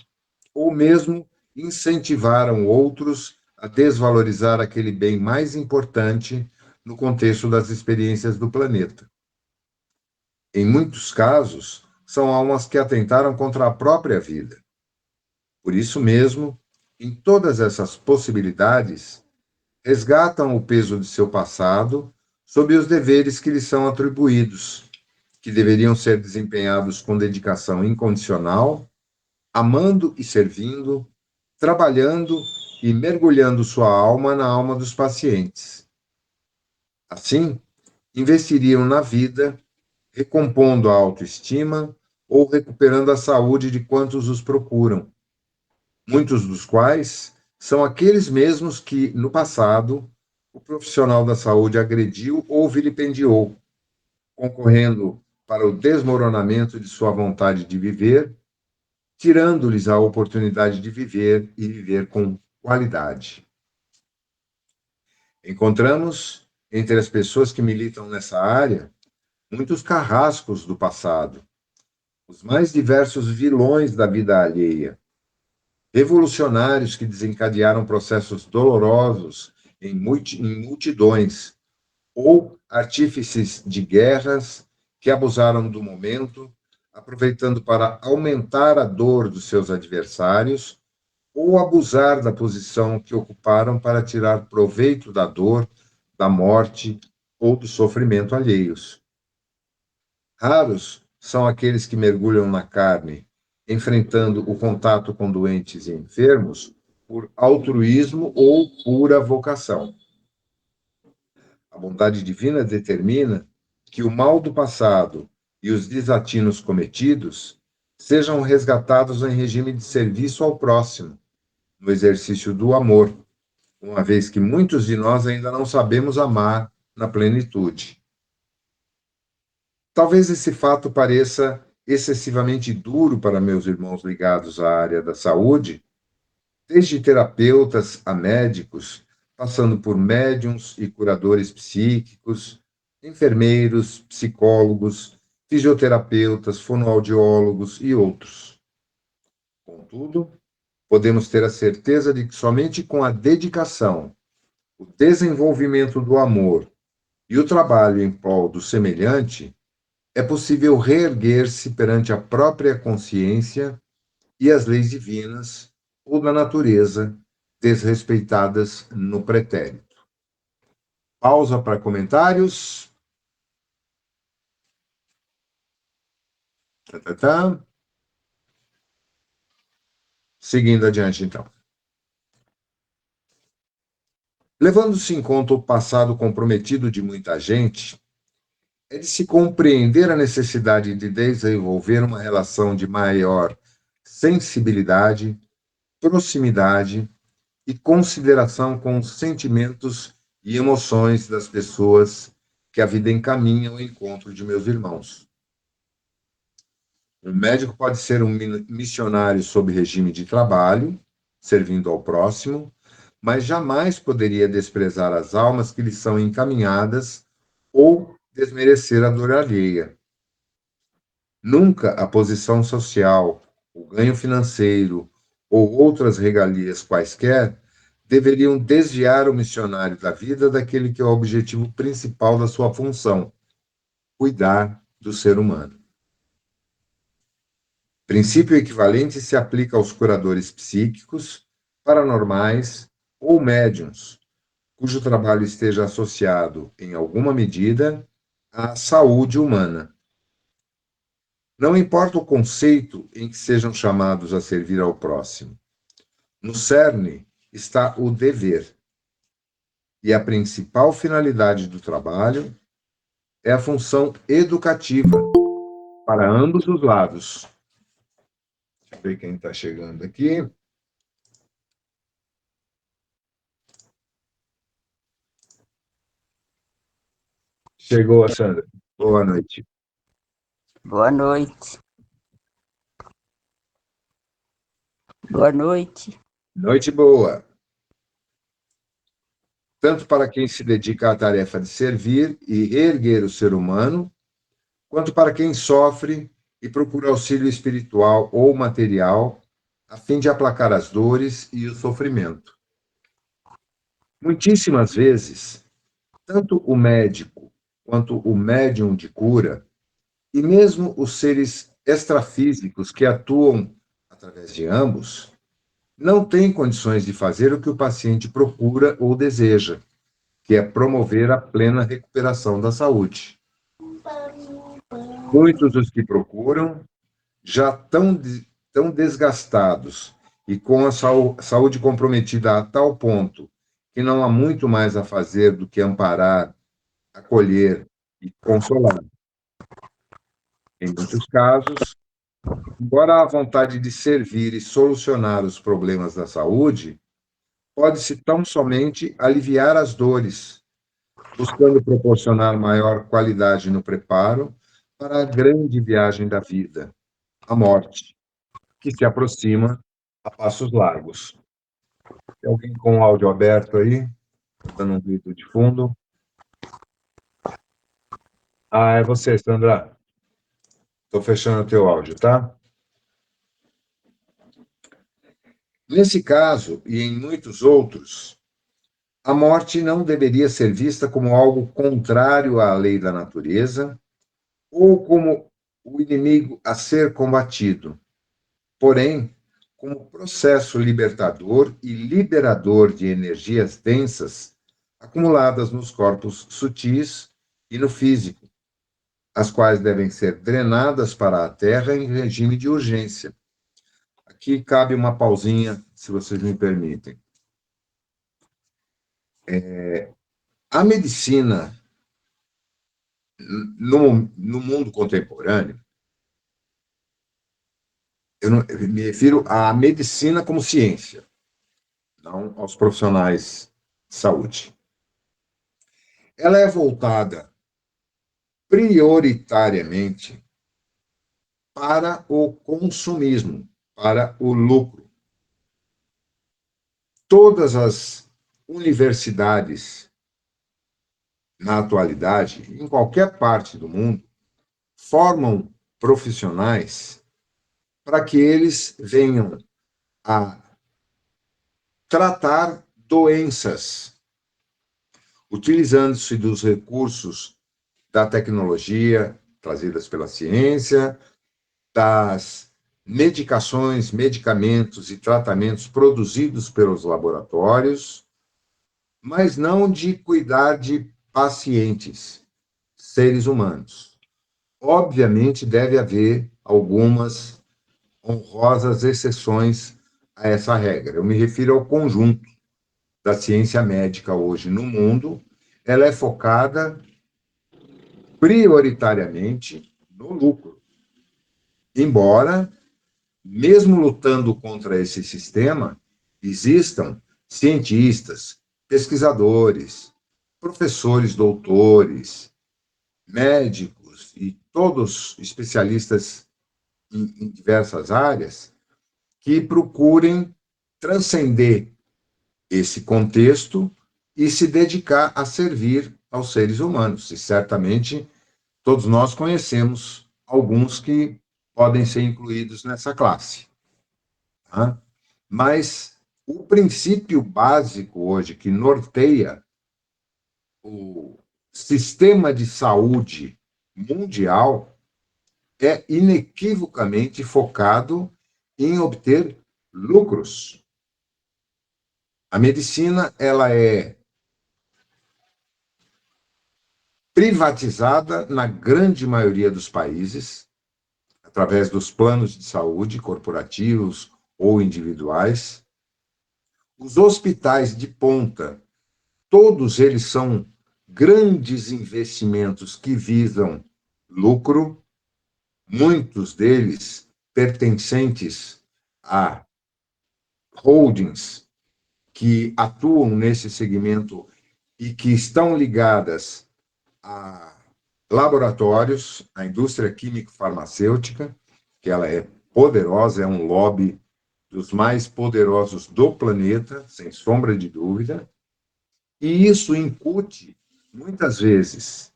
ou mesmo incentivaram outros a desvalorizar aquele bem mais importante no contexto das experiências do planeta. Em muitos casos, são almas que atentaram contra a própria vida. Por isso mesmo, em todas essas possibilidades, resgatam o peso de seu passado sob os deveres que lhes são atribuídos, que deveriam ser desempenhados com dedicação incondicional, amando e servindo, trabalhando e mergulhando sua alma na alma dos pacientes. Assim, investiriam na vida, recompondo a autoestima ou recuperando a saúde de quantos os procuram, muitos dos quais são aqueles mesmos que, no passado, o profissional da saúde agrediu ou vilipendiou, concorrendo para o desmoronamento de sua vontade de viver, tirando-lhes a oportunidade de viver e viver com qualidade. Encontramos, entre as pessoas que militam nessa área, muitos carrascos do passado, os mais diversos vilões da vida alheia, revolucionários que desencadearam processos dolorosos em multidões, ou artífices de guerras que abusaram do momento, aproveitando para aumentar a dor dos seus adversários, ou abusar da posição que ocuparam para tirar proveito da dor, da morte ou do sofrimento alheios. Raros são aqueles que mergulham na carne, enfrentando o contato com doentes e enfermos por altruísmo ou pura vocação. A bondade divina determina que o mal do passado e os desatinos cometidos sejam resgatados em regime de serviço ao próximo, no exercício do amor, uma vez que muitos de nós ainda não sabemos amar na plenitude. Talvez esse fato pareça excessivamente duro para meus irmãos ligados à área da saúde, desde terapeutas a médicos, passando por médiuns e curadores psíquicos, enfermeiros, psicólogos, fisioterapeutas, fonoaudiólogos e outros. Contudo, podemos ter a certeza de que somente com a dedicação, o desenvolvimento do amor e o trabalho em prol do semelhante, é possível reerguer-se perante a própria consciência e as leis divinas ou da natureza desrespeitadas no pretérito. Pausa para comentários. Seguindo adiante, então. Levando-se em conta o passado comprometido de muita gente, é de se compreender a necessidade de desenvolver uma relação de maior sensibilidade, proximidade e consideração com os sentimentos e emoções das pessoas que a vida encaminha ao encontro de meus irmãos. Um médico pode ser um missionário sob regime de trabalho, servindo ao próximo, mas jamais poderia desprezar as almas que lhe são encaminhadas ou desmerecer a dor alheia. Nunca a posição social, o ganho financeiro ou outras regalias quaisquer deveriam desviar o missionário da vida daquele que é o objetivo principal da sua função: cuidar do ser humano. Princípio equivalente se aplica aos curadores psíquicos, paranormais ou médiuns, cujo trabalho esteja associado, em alguma medida, à saúde humana. Não importa o conceito em que sejam chamados a servir ao próximo. No cerne está o dever. E a principal finalidade do trabalho é a função educativa para ambos os lados. Deixa eu ver quem está chegando aqui. Chegou a Sandra. Boa noite. Boa noite. Boa noite. Noite boa. Tanto para quem se dedica à tarefa de servir e reerguer o ser humano, quanto para quem sofre e procura auxílio espiritual ou material, a fim de aplacar as dores e o sofrimento. Muitíssimas vezes, tanto o médico quanto o médium de cura, e mesmo os seres extrafísicos que atuam através de ambos, não têm condições de fazer o que o paciente procura ou deseja, que é promover a plena recuperação da saúde. Muitos dos que procuram já tão desgastados e com a saúde comprometida a tal ponto que não há muito mais a fazer do que amparar, acolher e consolar. Em muitos casos, embora a vontade de servir e solucionar os problemas da saúde, pode-se tão somente aliviar as dores, buscando proporcionar maior qualidade no preparo para a grande viagem da vida, a morte, que se aproxima a passos largos. Tem alguém com o áudio aberto aí? Dando um grito de fundo. Ah, é você, Sandra. Estou fechando o teu áudio, tá? Nesse caso, e em muitos outros, a morte não deveria ser vista como algo contrário à lei da natureza ou como o inimigo a ser combatido, porém, como processo libertador e liberador de energias densas acumuladas nos corpos sutis e no físico, as quais devem ser drenadas para a Terra em regime de urgência. Aqui cabe uma pausinha, se vocês me permitem. A medicina, no mundo contemporâneo, eu me refiro à medicina como ciência, não aos profissionais de saúde. Ela é voltada prioritariamente para o consumismo, para o lucro. Todas as universidades, na atualidade, em qualquer parte do mundo, formam profissionais para que eles venham a tratar doenças, utilizando-se dos recursos da tecnologia trazidas pela ciência, das medicações, medicamentos e tratamentos produzidos pelos laboratórios, mas não de cuidar de pacientes, seres humanos. Obviamente, deve haver algumas honrosas exceções a essa regra. Eu me refiro ao conjunto da ciência médica hoje no mundo. Ela é focada prioritariamente no lucro. Embora, mesmo lutando contra esse sistema, existam cientistas, pesquisadores, professores, doutores, médicos e todos especialistas em diversas áreas que procurem transcender esse contexto e se dedicar a servir aos seres humanos. E certamente todos nós conhecemos alguns que podem ser incluídos nessa classe. Tá? Mas o princípio básico hoje que norteia o sistema de saúde mundial é inequivocamente focado em obter lucros. A medicina, ela é privatizada na grande maioria dos países, através dos planos de saúde corporativos ou individuais. Os hospitais de ponta, todos eles são grandes investimentos que visam lucro, muitos deles pertencentes a holdings que atuam nesse segmento e que estão ligadas a laboratórios, a indústria químico-farmacêutica, que ela é poderosa, é um lobby dos mais poderosos do planeta, sem sombra de dúvida, e isso incute, muitas vezes,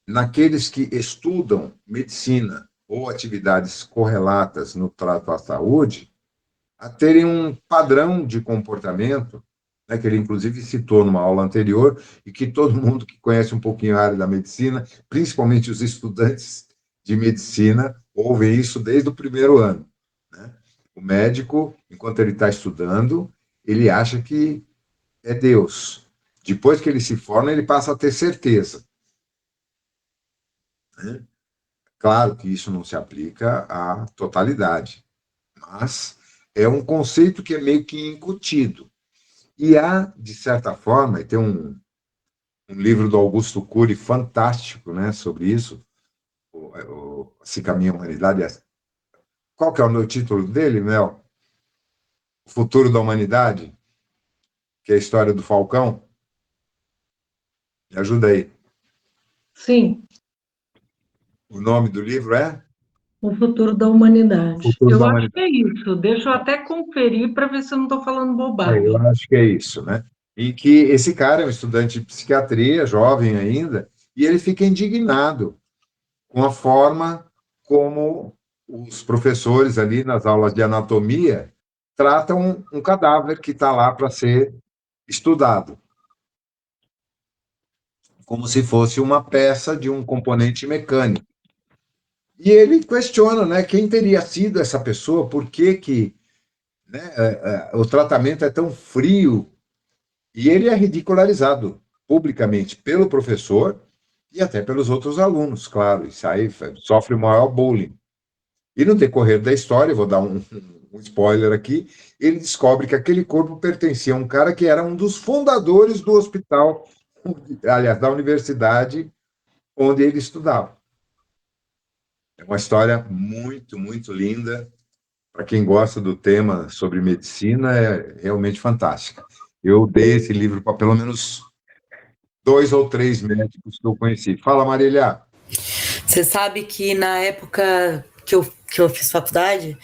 naqueles que estudam medicina ou atividades correlatas no trato à saúde, a terem um padrão de comportamento, né, que ele inclusive citou numa aula anterior, e que todo mundo que conhece um pouquinho a área da medicina, principalmente os estudantes de medicina, ouvem isso desde o primeiro ano. Né? O médico, enquanto ele está estudando, ele acha que é Deus. Depois que ele se forma, ele passa a ter certeza. Né? Claro que isso não se aplica à totalidade, mas é um conceito que é meio que incutido. E há, de certa forma, e tem um livro do Augusto Cury fantástico, né, sobre isso, Se Caminha a Humanidade. Qual que é o título dele, Mel? O Futuro da Humanidade, que é a história do Falcão. Me ajuda aí. Sim, O nome do livro é? o futuro da humanidade. Futuro Eu da acho Humanidade. que é isso. Deixa eu até conferir para ver se eu não estou falando Eu bobagem. acho que é isso, né? E que esse cara é um estudante de psiquiatria, jovem ainda, e ele fica indignado com a forma como os professores ali nas aulas de anatomia tratam um cadáver que está lá para ser estudado, como se fosse uma peça de um componente mecânico. E ele questiona, né, quem teria sido essa pessoa, por que né, o tratamento é tão frio, e ele é ridicularizado publicamente pelo professor e até pelos outros alunos, claro, isso aí sofre o maior bullying. E no decorrer da história, vou dar um spoiler aqui, ele descobre que aquele corpo pertencia a um cara que era um dos fundadores do hospital, aliás, da universidade onde ele estudava. É uma história muito, muito linda. Para quem gosta do tema sobre medicina, é realmente fantástica. Eu dei esse livro para pelo menos 2 ou 3 médicos que eu conheci. Fala, Marília. Você sabe que na época que eu fiz faculdade,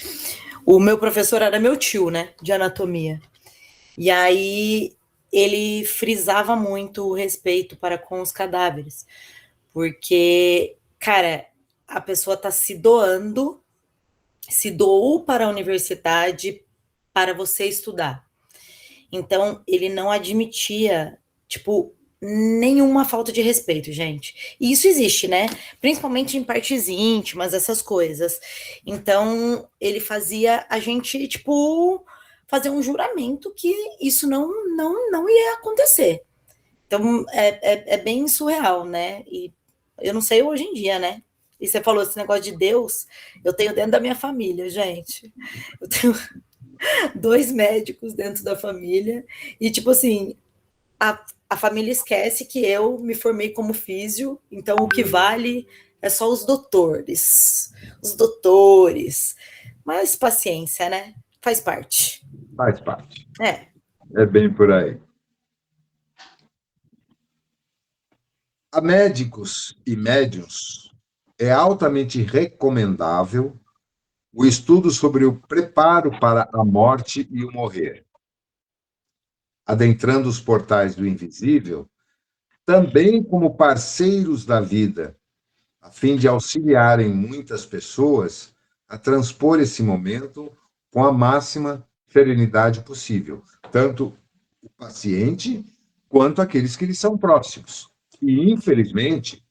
o meu professor era meu tio, né, de anatomia. E aí ele frisava muito o respeito para com os cadáveres, porque, cara, a pessoa está se doando, se doou para a universidade para você estudar. Então, ele não admitia, tipo, nenhuma falta de respeito, gente. E isso existe, né? Principalmente em partes íntimas, essas coisas. Então, ele fazia a gente, tipo, fazer um juramento que isso não ia acontecer. Então, é bem surreal, né? E eu não sei hoje em dia, né? E você falou esse negócio de Deus, eu tenho dentro da minha família, gente. Eu tenho 2 médicos dentro da família, e tipo assim, a família esquece que eu me formei como físio, então o que vale é só os doutores. Mas paciência, né? Faz parte. Faz parte. É. É bem por aí. A médicos e médiuns é altamente recomendável o estudo sobre o preparo para a morte e o morrer. Adentrando os portais do invisível, também como parceiros da vida, a fim de auxiliarem muitas pessoas a transpor esse momento com a máxima serenidade possível, tanto o paciente quanto aqueles que lhe são próximos. E, infelizmente,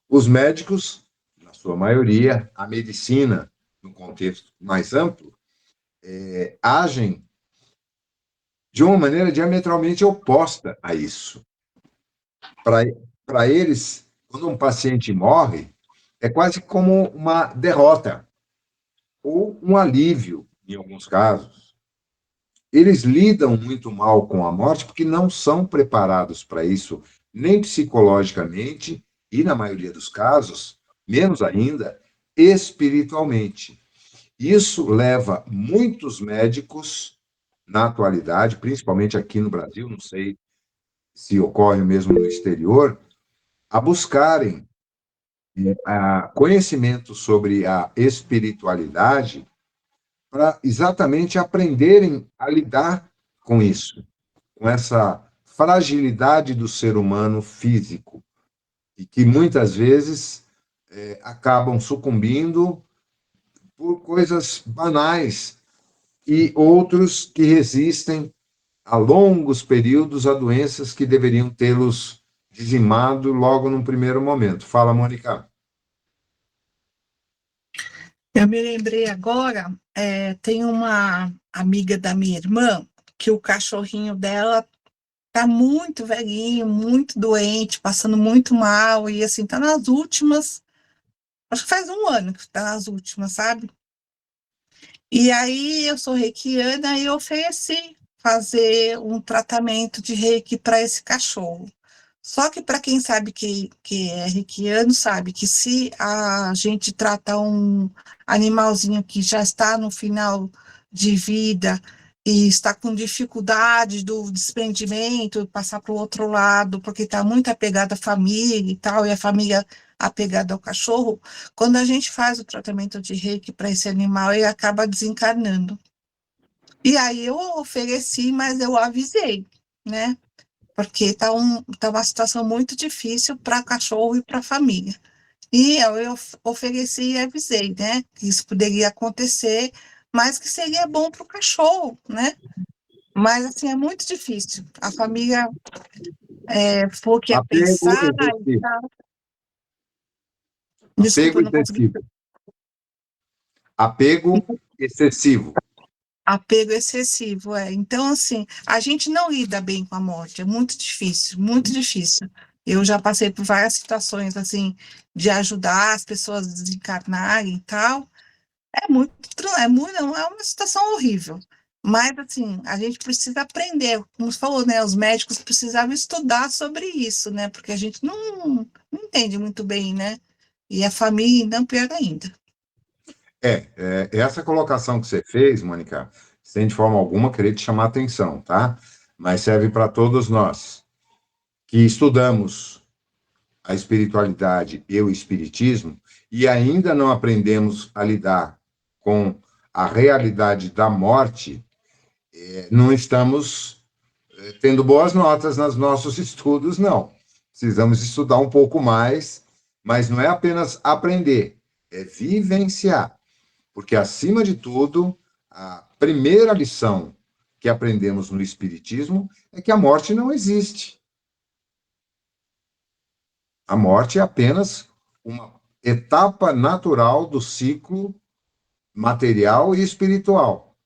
os médicos, na sua maioria, a medicina, no contexto mais amplo, agem de uma maneira diametralmente oposta a isso. Para eles, quando um paciente morre, é quase como uma derrota ou um alívio, em alguns casos. Eles lidam muito mal com a morte porque não são preparados para isso, nem psicologicamente e, na maioria dos casos, menos ainda, espiritualmente. Isso leva muitos médicos, na atualidade, principalmente aqui no Brasil, não sei se ocorre mesmo no exterior, a buscarem conhecimento sobre a espiritualidade para exatamente aprenderem a lidar com isso, com essa fragilidade do ser humano físico, e que muitas vezes acabam sucumbindo por coisas banais, e outros que resistem a longos períodos a doenças que deveriam tê-los dizimado logo num primeiro momento. Fala, Mônica. Eu me lembrei agora, tem uma amiga da minha irmã, que o cachorrinho dela tá muito velhinho, muito doente, passando muito mal, e assim, tá nas últimas, acho que faz 1 ano que tá nas últimas, sabe? E aí eu sou reikiana e eu ofereci fazer um tratamento de reiki para esse cachorro. Só que para quem sabe que é reikiano, sabe que se a gente trata um animalzinho que já está no final de vida e está com dificuldade do desprendimento, passar para o outro lado, porque está muito apegado à família e tal, e a família apegada ao cachorro, quando a gente faz o tratamento de reiki para esse animal, ele acaba desencarnando. E aí eu ofereci, mas eu avisei, né? Porque está uma situação muito difícil para o cachorro e para a família. E eu ofereci e avisei, né? Que isso poderia acontecer, mas que seria bom para o cachorro, né? Mas, assim, é muito difícil. A família for que ia pensar... E tal. Desculpa, não consegui. Apego excessivo. Apego excessivo, Então, assim, a gente não lida bem com a morte, é muito difícil, muito difícil. Eu já passei por várias situações, assim, de ajudar as pessoas a desencarnarem e tal. É uma situação horrível. Mas, assim, a gente precisa aprender, como você falou, né? Os médicos precisavam estudar sobre isso, né? Porque a gente não entende muito bem, né? E a família, não, pior ainda. Essa colocação que você fez, Mônica, sem de forma alguma querer te chamar a atenção, tá? Mas serve para todos nós que estudamos a espiritualidade e o espiritismo e ainda não aprendemos a lidar com a realidade da morte, não estamos tendo boas notas nos nossos estudos, não. Precisamos estudar um pouco mais Mas não é apenas aprender, é vivenciar. Porque, acima de tudo, a primeira lição que aprendemos no Espiritismo é que a morte não existe. A morte é apenas uma etapa natural do ciclo material e espiritual.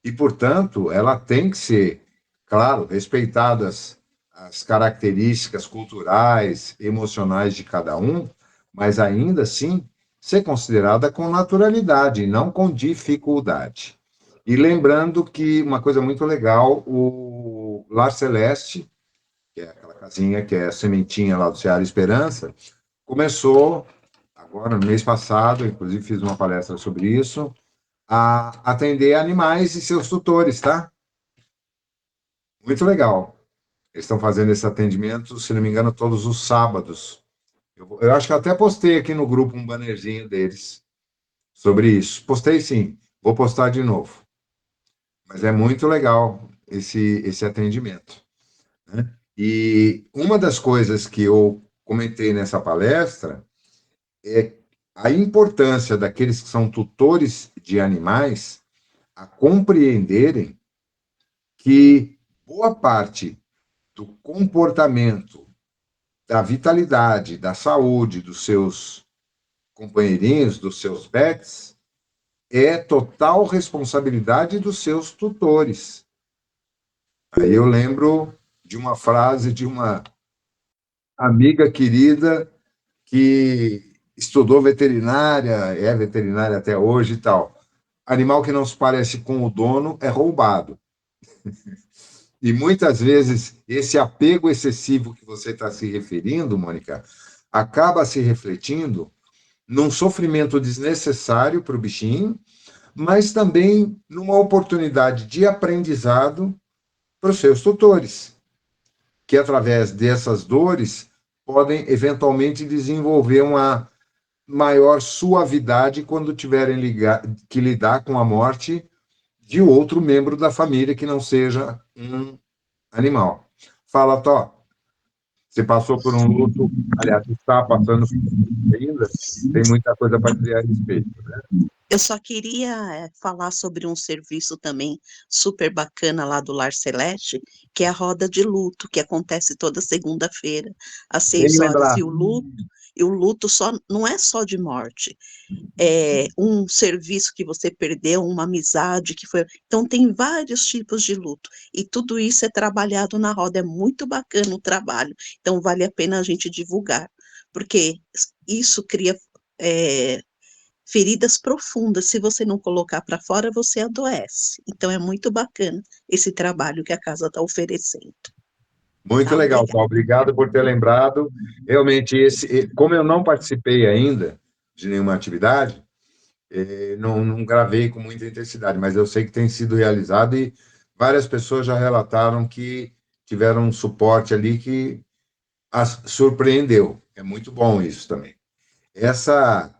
E, portanto, ela tem que ser, claro, respeitadas as características culturais, emocionais de cada um, mas ainda assim ser considerada com naturalidade, não com dificuldade. E lembrando que uma coisa muito legal, o Lar Celeste, que é aquela casinha que é a sementinha lá do Seara Esperança, começou agora no mês passado, inclusive fiz uma palestra sobre isso, a atender animais e seus tutores, tá? Muito legal. Eles estão fazendo esse atendimento, se não me engano, todos os sábados. Eu acho que eu até postei aqui no grupo um bannerzinho deles sobre isso. Postei sim, vou postar de novo. Mas é muito legal esse atendimento, né? E uma das coisas que eu comentei nessa palestra é a importância daqueles que são tutores de animais a compreenderem que boa parte do comportamento, da vitalidade, da saúde dos seus companheirinhos, dos seus pets, é total responsabilidade dos seus tutores. Aí eu lembro de uma frase de uma amiga querida que estudou veterinária, é veterinária até hoje e tal. Animal que não se parece com o dono é roubado. E muitas vezes esse apego excessivo que você está se referindo, Mônica, acaba se refletindo num sofrimento desnecessário para o bichinho, mas também numa oportunidade de aprendizado para os seus tutores, que através dessas dores podem eventualmente desenvolver uma maior suavidade quando tiverem que lidar com a morte de outro membro da família que não seja um animal. Fala, Tó, você passou por um luto, aliás, está passando por um luto ainda, tem muita coisa para dizer a respeito, né? Eu só queria falar sobre um serviço também super bacana lá do Lar Celeste, que é a roda de luto, que acontece toda segunda-feira, às 6 horas. E o luto só, não é só de morte, é um serviço que você perdeu, uma amizade que foi. Então, tem vários tipos de luto. E tudo isso é trabalhado na roda, é muito bacana o trabalho. Então, vale a pena a gente divulgar, porque isso cria. Feridas profundas, se você não colocar para fora, você adoece. Então, é muito bacana esse trabalho que a casa está oferecendo. Muito legal, Tó. Obrigado por ter lembrado. Realmente, como eu não participei ainda de nenhuma atividade, não gravei com muita intensidade, mas eu sei que tem sido realizado e várias pessoas já relataram que tiveram um suporte ali que as surpreendeu. É muito bom isso também. Essa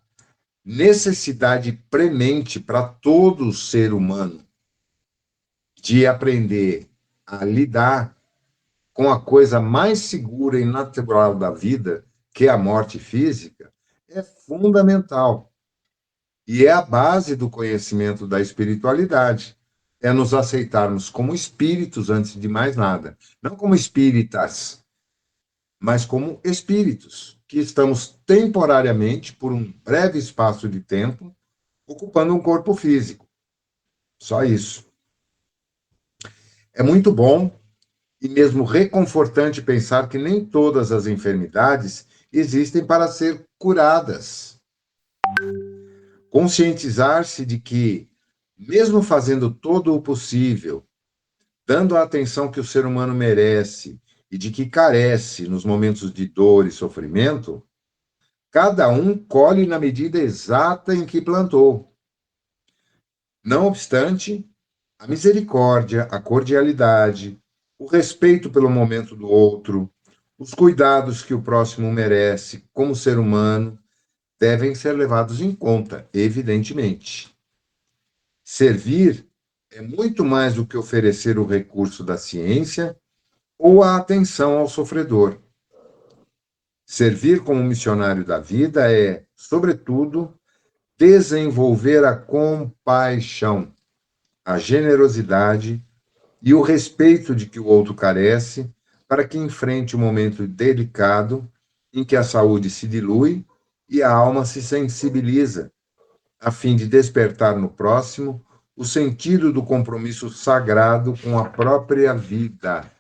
necessidade premente para todo ser humano de aprender a lidar com a coisa mais segura e natural da vida, que é a morte física, é fundamental. E é a base do conhecimento da espiritualidade. É nos aceitarmos como espíritos antes de mais nada. Não como espíritas, mas como espíritos, que estamos temporariamente, por um breve espaço de tempo, ocupando um corpo físico. Só isso. É muito bom e mesmo reconfortante pensar que nem todas as enfermidades existem para ser curadas. Conscientizar-se de que, mesmo fazendo todo o possível, dando a atenção que o ser humano merece e de que carece nos momentos de dor e sofrimento, cada um colhe na medida exata em que plantou. Não obstante, a misericórdia, a cordialidade, o respeito pelo momento do outro, os cuidados que o próximo merece como ser humano, devem ser levados em conta, evidentemente. Servir é muito mais do que oferecer o recurso da ciência ou a atenção ao sofredor. Servir como missionário da vida é, sobretudo, desenvolver a compaixão, a generosidade e o respeito de que o outro carece, para que enfrente um momento delicado em que a saúde se dilui e a alma se sensibiliza, a fim de despertar no próximo o sentido do compromisso sagrado com a própria vida.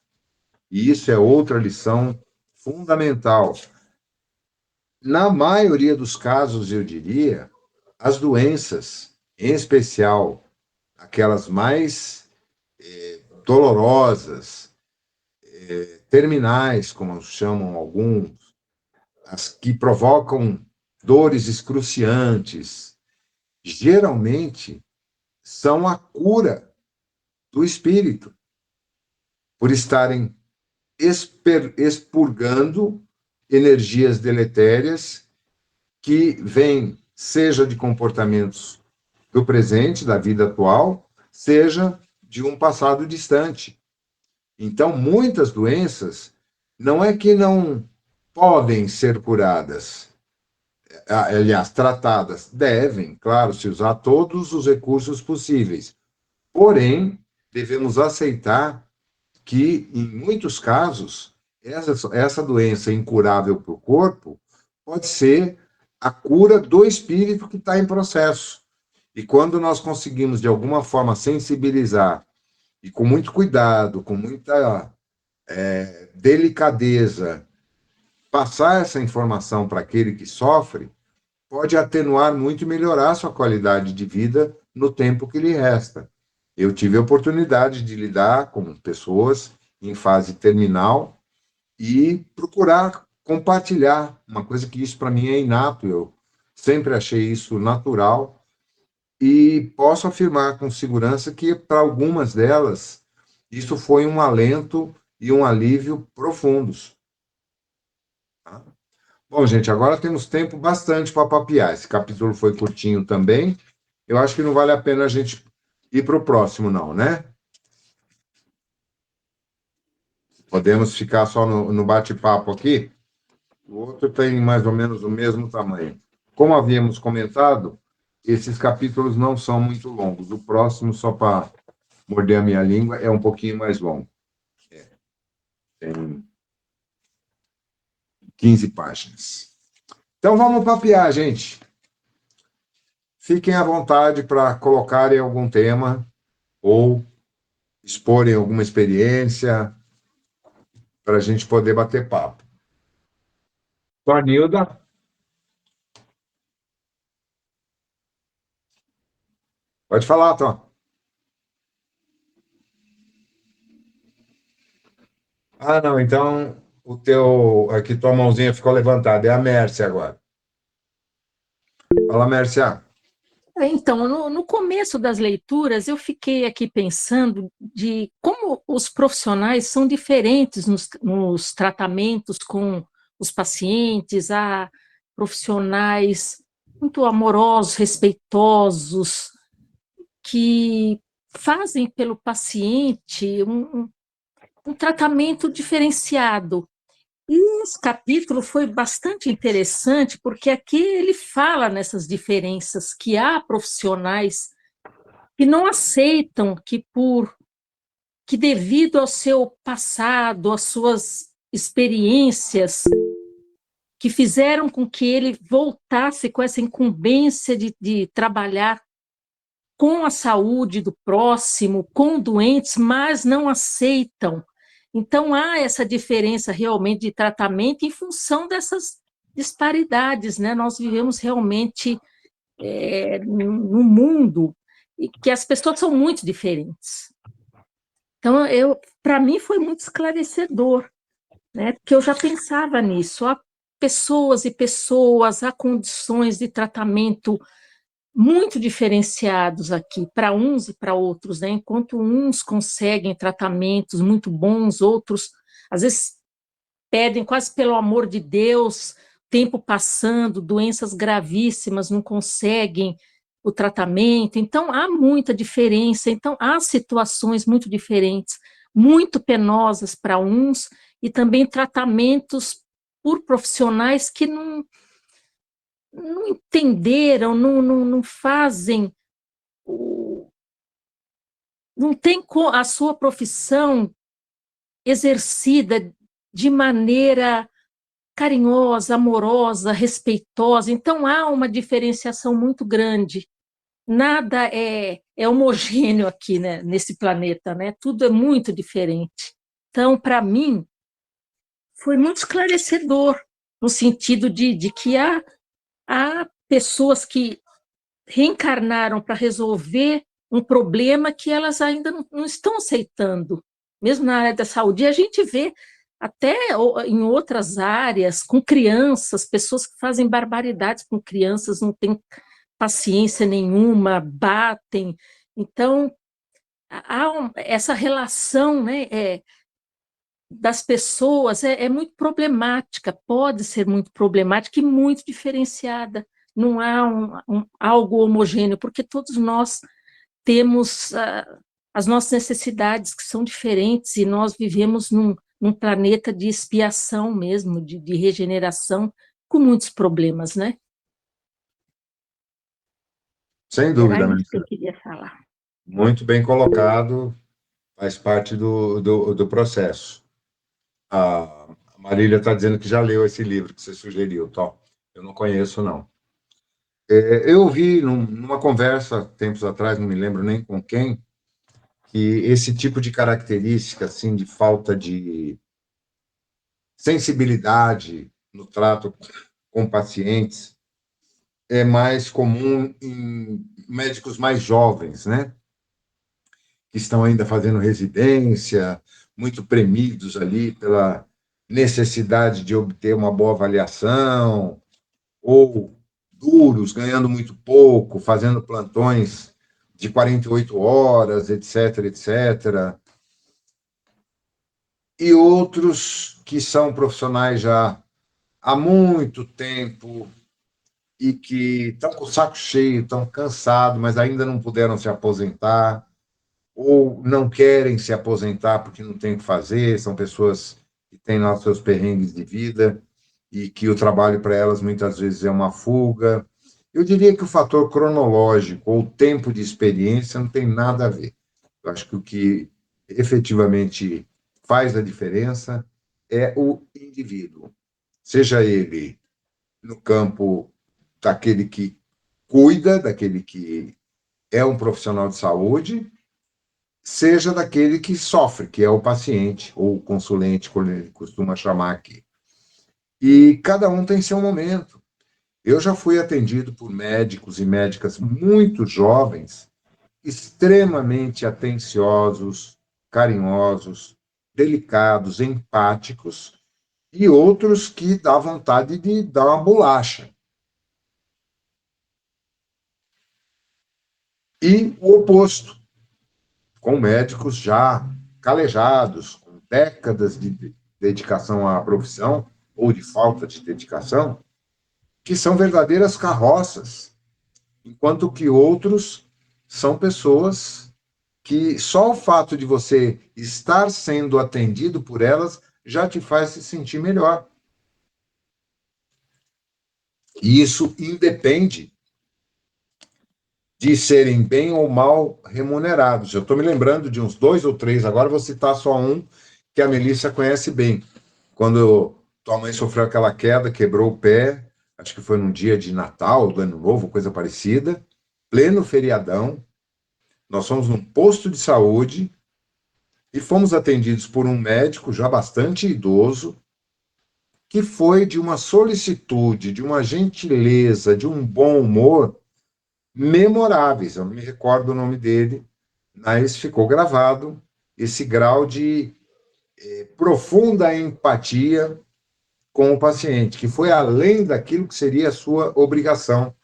E isso é outra lição fundamental. Na maioria dos casos, eu diria, as doenças, em especial aquelas mais dolorosas, terminais, como chamam alguns, as que provocam dores excruciantes, geralmente são a cura do espírito, por estarem expurgando energias deletérias que vêm, seja de comportamentos do presente, da vida atual, seja de um passado distante. Então, muitas doenças não é que não podem ser curadas, aliás, tratadas, devem, claro, se usar todos os recursos possíveis. Porém, devemos aceitar que, em muitos casos, essa doença incurável para o corpo pode ser a cura do espírito que está em processo. E quando nós conseguimos, de alguma forma, sensibilizar, e com muito cuidado, com muita delicadeza, passar essa informação para aquele que sofre, pode atenuar muito e melhorar a sua qualidade de vida no tempo que lhe resta. Eu tive a oportunidade de lidar com pessoas em fase terminal e procurar compartilhar, uma coisa que isso para mim é inato, eu sempre achei isso natural, e posso afirmar com segurança que para algumas delas isso foi um alento e um alívio profundos. Tá? Bom, gente, agora temos tempo bastante para papear. Esse capítulo foi curtinho também. Eu acho que não vale a pena a gente ir para o próximo, não, né? Podemos ficar só no bate-papo aqui. O outro tem mais ou menos o mesmo tamanho. Como havíamos comentado, esses capítulos não são muito longos. O próximo, só para morder a minha língua, é um pouquinho mais longo. Tem 15 páginas. Então, vamos papear, gente. Fiquem à vontade para colocarem algum tema ou exporem alguma experiência para a gente poder bater papo. Tornilda? Pode falar, Tom. Ah, não, então aqui tua mãozinha ficou levantada, é a Mércia agora. Fala, Mércia. Então, no começo das leituras, eu fiquei aqui pensando de como os profissionais são diferentes nos tratamentos com os pacientes, há profissionais muito amorosos, respeitosos, que fazem pelo paciente um tratamento diferenciado. E esse capítulo foi bastante interessante, porque aqui ele fala nessas diferenças, que há profissionais que não aceitam que devido ao seu passado, às suas experiências, que fizeram com que ele voltasse com essa incumbência de trabalhar com a saúde do próximo, com doentes, mas não aceitam. Então, há essa diferença realmente de tratamento em função dessas disparidades, né? Nós vivemos realmente num mundo em que as pessoas são muito diferentes. Então, para mim, foi muito esclarecedor, né? Porque eu já pensava nisso. Há pessoas e pessoas, há condições de tratamento muito diferenciados aqui, para uns e para outros, né? Enquanto uns conseguem tratamentos muito bons, outros, às vezes, pedem quase pelo amor de Deus, tempo passando, doenças gravíssimas, não conseguem o tratamento. Então, há muita diferença. Então, há situações muito diferentes, muito penosas para uns, e também tratamentos por profissionais que não entenderam, não fazem, não tem a sua profissão exercida de maneira carinhosa, amorosa, respeitosa. Então, há uma diferenciação muito grande. Nada é homogêneo aqui, né, nesse planeta, né? Tudo é muito diferente. Então, para mim, foi muito esclarecedor, no sentido de que há pessoas que reencarnaram para resolver um problema que elas ainda não estão aceitando, mesmo na área da saúde. E a gente vê até em outras áreas, com crianças, pessoas que fazem barbaridades com crianças, não têm paciência nenhuma, batem. Então, há essa relação, né, das pessoas é muito problemática, pode ser muito problemática e muito diferenciada. Não há algo homogêneo, porque todos nós temos as nossas necessidades que são diferentes e nós vivemos num planeta de expiação mesmo, de regeneração, com muitos problemas, né? Sem dúvida, Era né? isso que eu queria falar. Muito bem colocado, faz parte do processo. A Marília está dizendo que já leu esse livro que você sugeriu, Tom. Eu não conheço, não. Eu ouvi numa conversa, tempos atrás, não me lembro nem com quem, que esse tipo de característica, assim, de falta de sensibilidade no trato com pacientes é mais comum em médicos mais jovens, né? Que estão ainda fazendo residência, muito premidos ali pela necessidade de obter uma boa avaliação, ou duros, ganhando muito pouco, fazendo plantões de 48 horas, etc., etc. E outros que são profissionais já há muito tempo e que estão com o saco cheio, estão cansados, mas ainda não puderam se aposentar, ou não querem se aposentar porque não tem o que fazer, são pessoas que têm lá os seus perrengues de vida e que o trabalho para elas muitas vezes é uma fuga. Eu diria que o fator cronológico ou tempo de experiência não tem nada a ver. Eu acho que o que efetivamente faz a diferença é o indivíduo, seja ele no campo daquele que cuida, daquele que é um profissional de saúde, seja daquele que sofre, que é o paciente, ou o consulente, como ele costuma chamar aqui. E cada um tem seu momento. Eu já fui atendido por médicos e médicas muito jovens, extremamente atenciosos, carinhosos, delicados, empáticos, e outros que dá vontade de dar uma bolacha. E o oposto, com médicos já calejados, com décadas de dedicação à profissão, ou de falta de dedicação, que são verdadeiras carroças, enquanto que outros são pessoas que só o fato de você estar sendo atendido por elas já te faz se sentir melhor. E isso independe de serem bem ou mal remunerados. Eu estou me lembrando de uns 2 ou 3, agora vou citar só um que a Melissa conhece bem. Quando tua mãe sofreu aquela queda, quebrou o pé, acho que foi num dia de Natal, do Ano Novo, coisa parecida, pleno feriadão, nós fomos num posto de saúde e fomos atendidos por um médico já bastante idoso, que foi de uma solicitude, de uma gentileza, de um bom humor memoráveis. Eu não me recordo o nome dele, mas ficou gravado esse grau de profunda empatia com o paciente, que foi além daquilo que seria a sua obrigação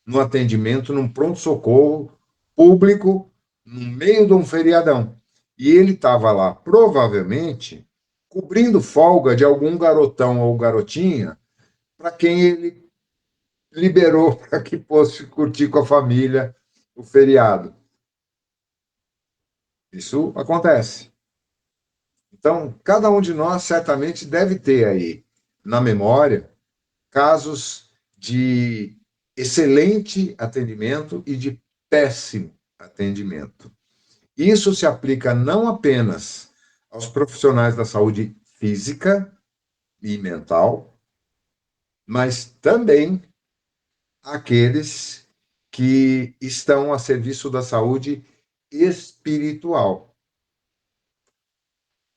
no atendimento, num pronto-socorro público, no meio de um feriadão. E ele estava lá, provavelmente, cobrindo folga de algum garotão ou garotinha para quem ele liberou para que fosse curtir com a família o feriado. Isso acontece. Então, cada um de nós certamente deve ter aí na memória casos de excelente atendimento e de péssimo atendimento. Isso se aplica não apenas aos profissionais da saúde física e mental, mas também àqueles que estão a serviço da saúde espiritual,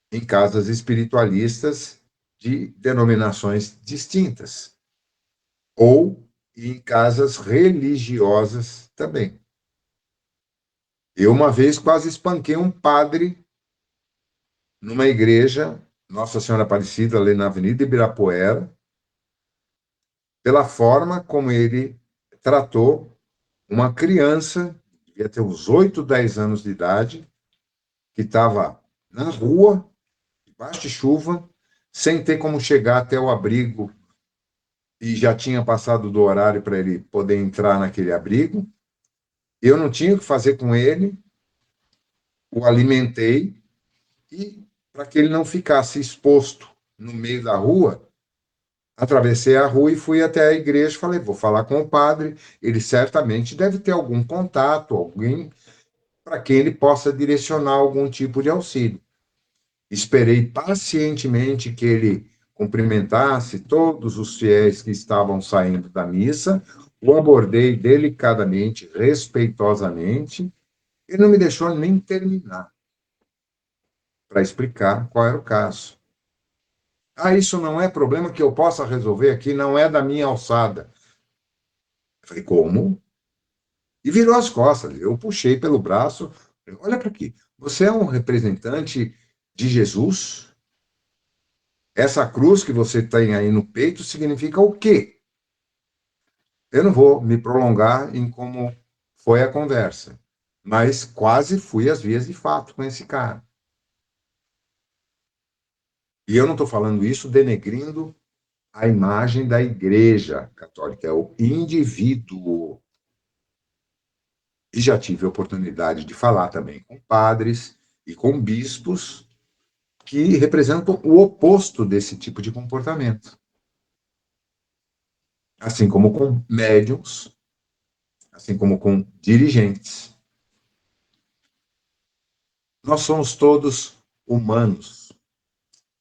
em casas espiritualistas de denominações distintas, ou em casas religiosas também. Eu, uma vez, quase espanquei um padre numa igreja, Nossa Senhora Aparecida, ali na Avenida Ibirapuera, pela forma como ele tratou uma criança, devia ter uns 8, 10 anos de idade, que estava na rua, debaixo de chuva, sem ter como chegar até o abrigo, e já tinha passado do horário para ele poder entrar naquele abrigo. Eu não tinha o que fazer com ele, o alimentei, e para que ele não ficasse exposto no meio da rua, atravessei a rua e fui até a igreja. Falei, vou falar com o padre, ele certamente deve ter algum contato, alguém para quem ele possa direcionar algum tipo de auxílio. Esperei pacientemente que ele cumprimentasse todos os fiéis que estavam saindo da missa, o abordei delicadamente, respeitosamente, e não me deixou nem terminar para explicar qual era o caso. Isso não é problema que eu possa resolver aqui, não é da minha alçada. Eu falei, como? E virou as costas. Eu puxei pelo braço. Falei, olha para aqui, você é um representante de Jesus? Essa cruz que você tem aí no peito significa o quê? Eu não vou me prolongar em como foi a conversa, mas quase fui às vias de fato com esse cara. E eu não estou falando isso denegrindo a imagem da Igreja Católica, é o indivíduo. E já tive a oportunidade de falar também com padres e com bispos que representam o oposto desse tipo de comportamento. Assim como com médiuns, assim como com dirigentes. Nós somos todos humanos,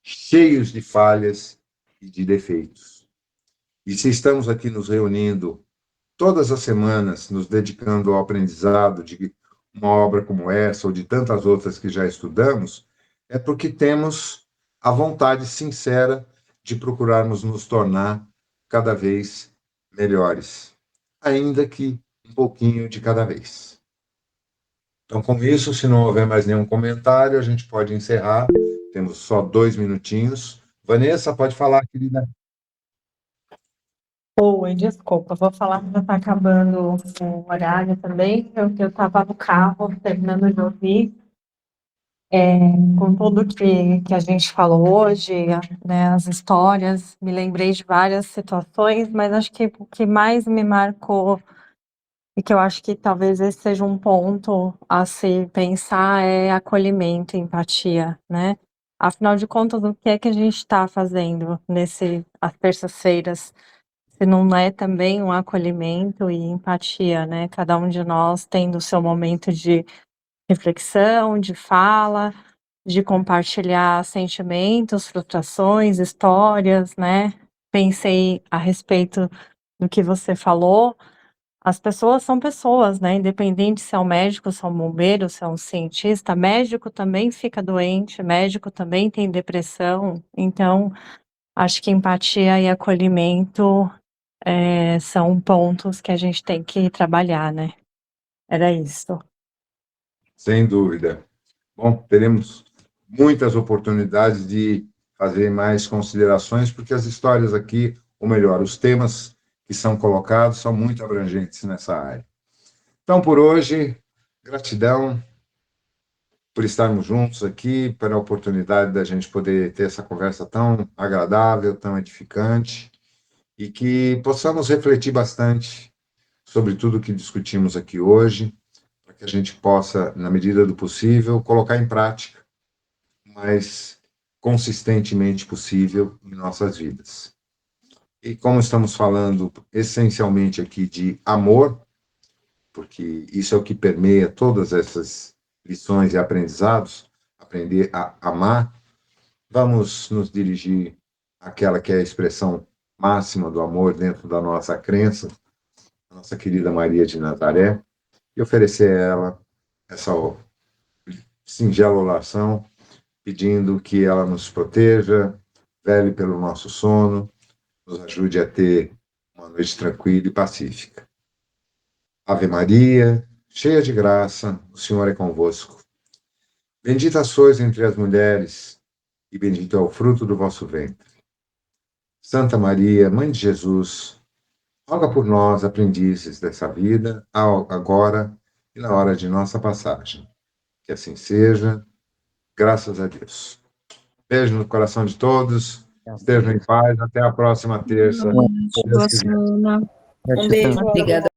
cheios de falhas e de defeitos. E se estamos aqui nos reunindo todas as semanas, nos dedicando ao aprendizado de uma obra como essa ou de tantas outras que já estudamos, é porque temos a vontade sincera de procurarmos nos tornar cada vez melhores, ainda que um pouquinho de cada vez. Então, com isso, se não houver mais nenhum comentário, a gente pode encerrar. Temos só 2 minutinhos. Vanessa, pode falar, querida. Oi, desculpa, vou falar que já está acabando o horário também. Eu estava no carro, terminando de ouvir. Com tudo que a gente falou hoje, né, as histórias, me lembrei de várias situações, mas acho que o que mais me marcou e que eu acho que talvez esse seja um ponto a se pensar é acolhimento, empatia, né? Afinal de contas, o que é que a gente está fazendo às terças-feiras, se não é também um acolhimento e empatia, né? Cada um de nós tendo o seu momento de reflexão, de fala, de compartilhar sentimentos, frustrações, histórias, né? Pensei a respeito do que você falou. As pessoas são pessoas, né? Independente se é um médico, se é um bombeiro, se é um cientista, médico também fica doente, médico também tem depressão. Então, acho que empatia e acolhimento são pontos que a gente tem que trabalhar, né? Era isso. Sem dúvida. Bom, teremos muitas oportunidades de fazer mais considerações, porque as histórias aqui, ou melhor, os temas que são colocados são muito abrangentes nessa área. Então, por hoje, gratidão por estarmos juntos aqui, pela oportunidade da gente poder ter essa conversa tão agradável, tão edificante, e que possamos refletir bastante sobre tudo que discutimos aqui hoje, para que a gente possa, na medida do possível, colocar em prática o mais consistentemente possível em nossas vidas. E como estamos falando essencialmente aqui de amor, porque isso é o que permeia todas essas lições e aprendizados, aprender a amar, vamos nos dirigir àquela que é a expressão máxima do amor dentro da nossa crença, a nossa querida Maria de Nazaré, e oferecer a ela essa singela oração, pedindo que ela nos proteja, vele pelo nosso sono, nos ajude a ter uma noite tranquila e pacífica. Ave Maria, cheia de graça, o Senhor é convosco. Bendita sois entre as mulheres, e bendito é o fruto do vosso ventre. Santa Maria, Mãe de Jesus, roga por nós, aprendizes dessa vida, agora e na hora de nossa passagem. Que assim seja, graças a Deus. Beijo no coração de todos, estejam em paz, até a próxima terça. Boa semana. Um beijo. Obrigada.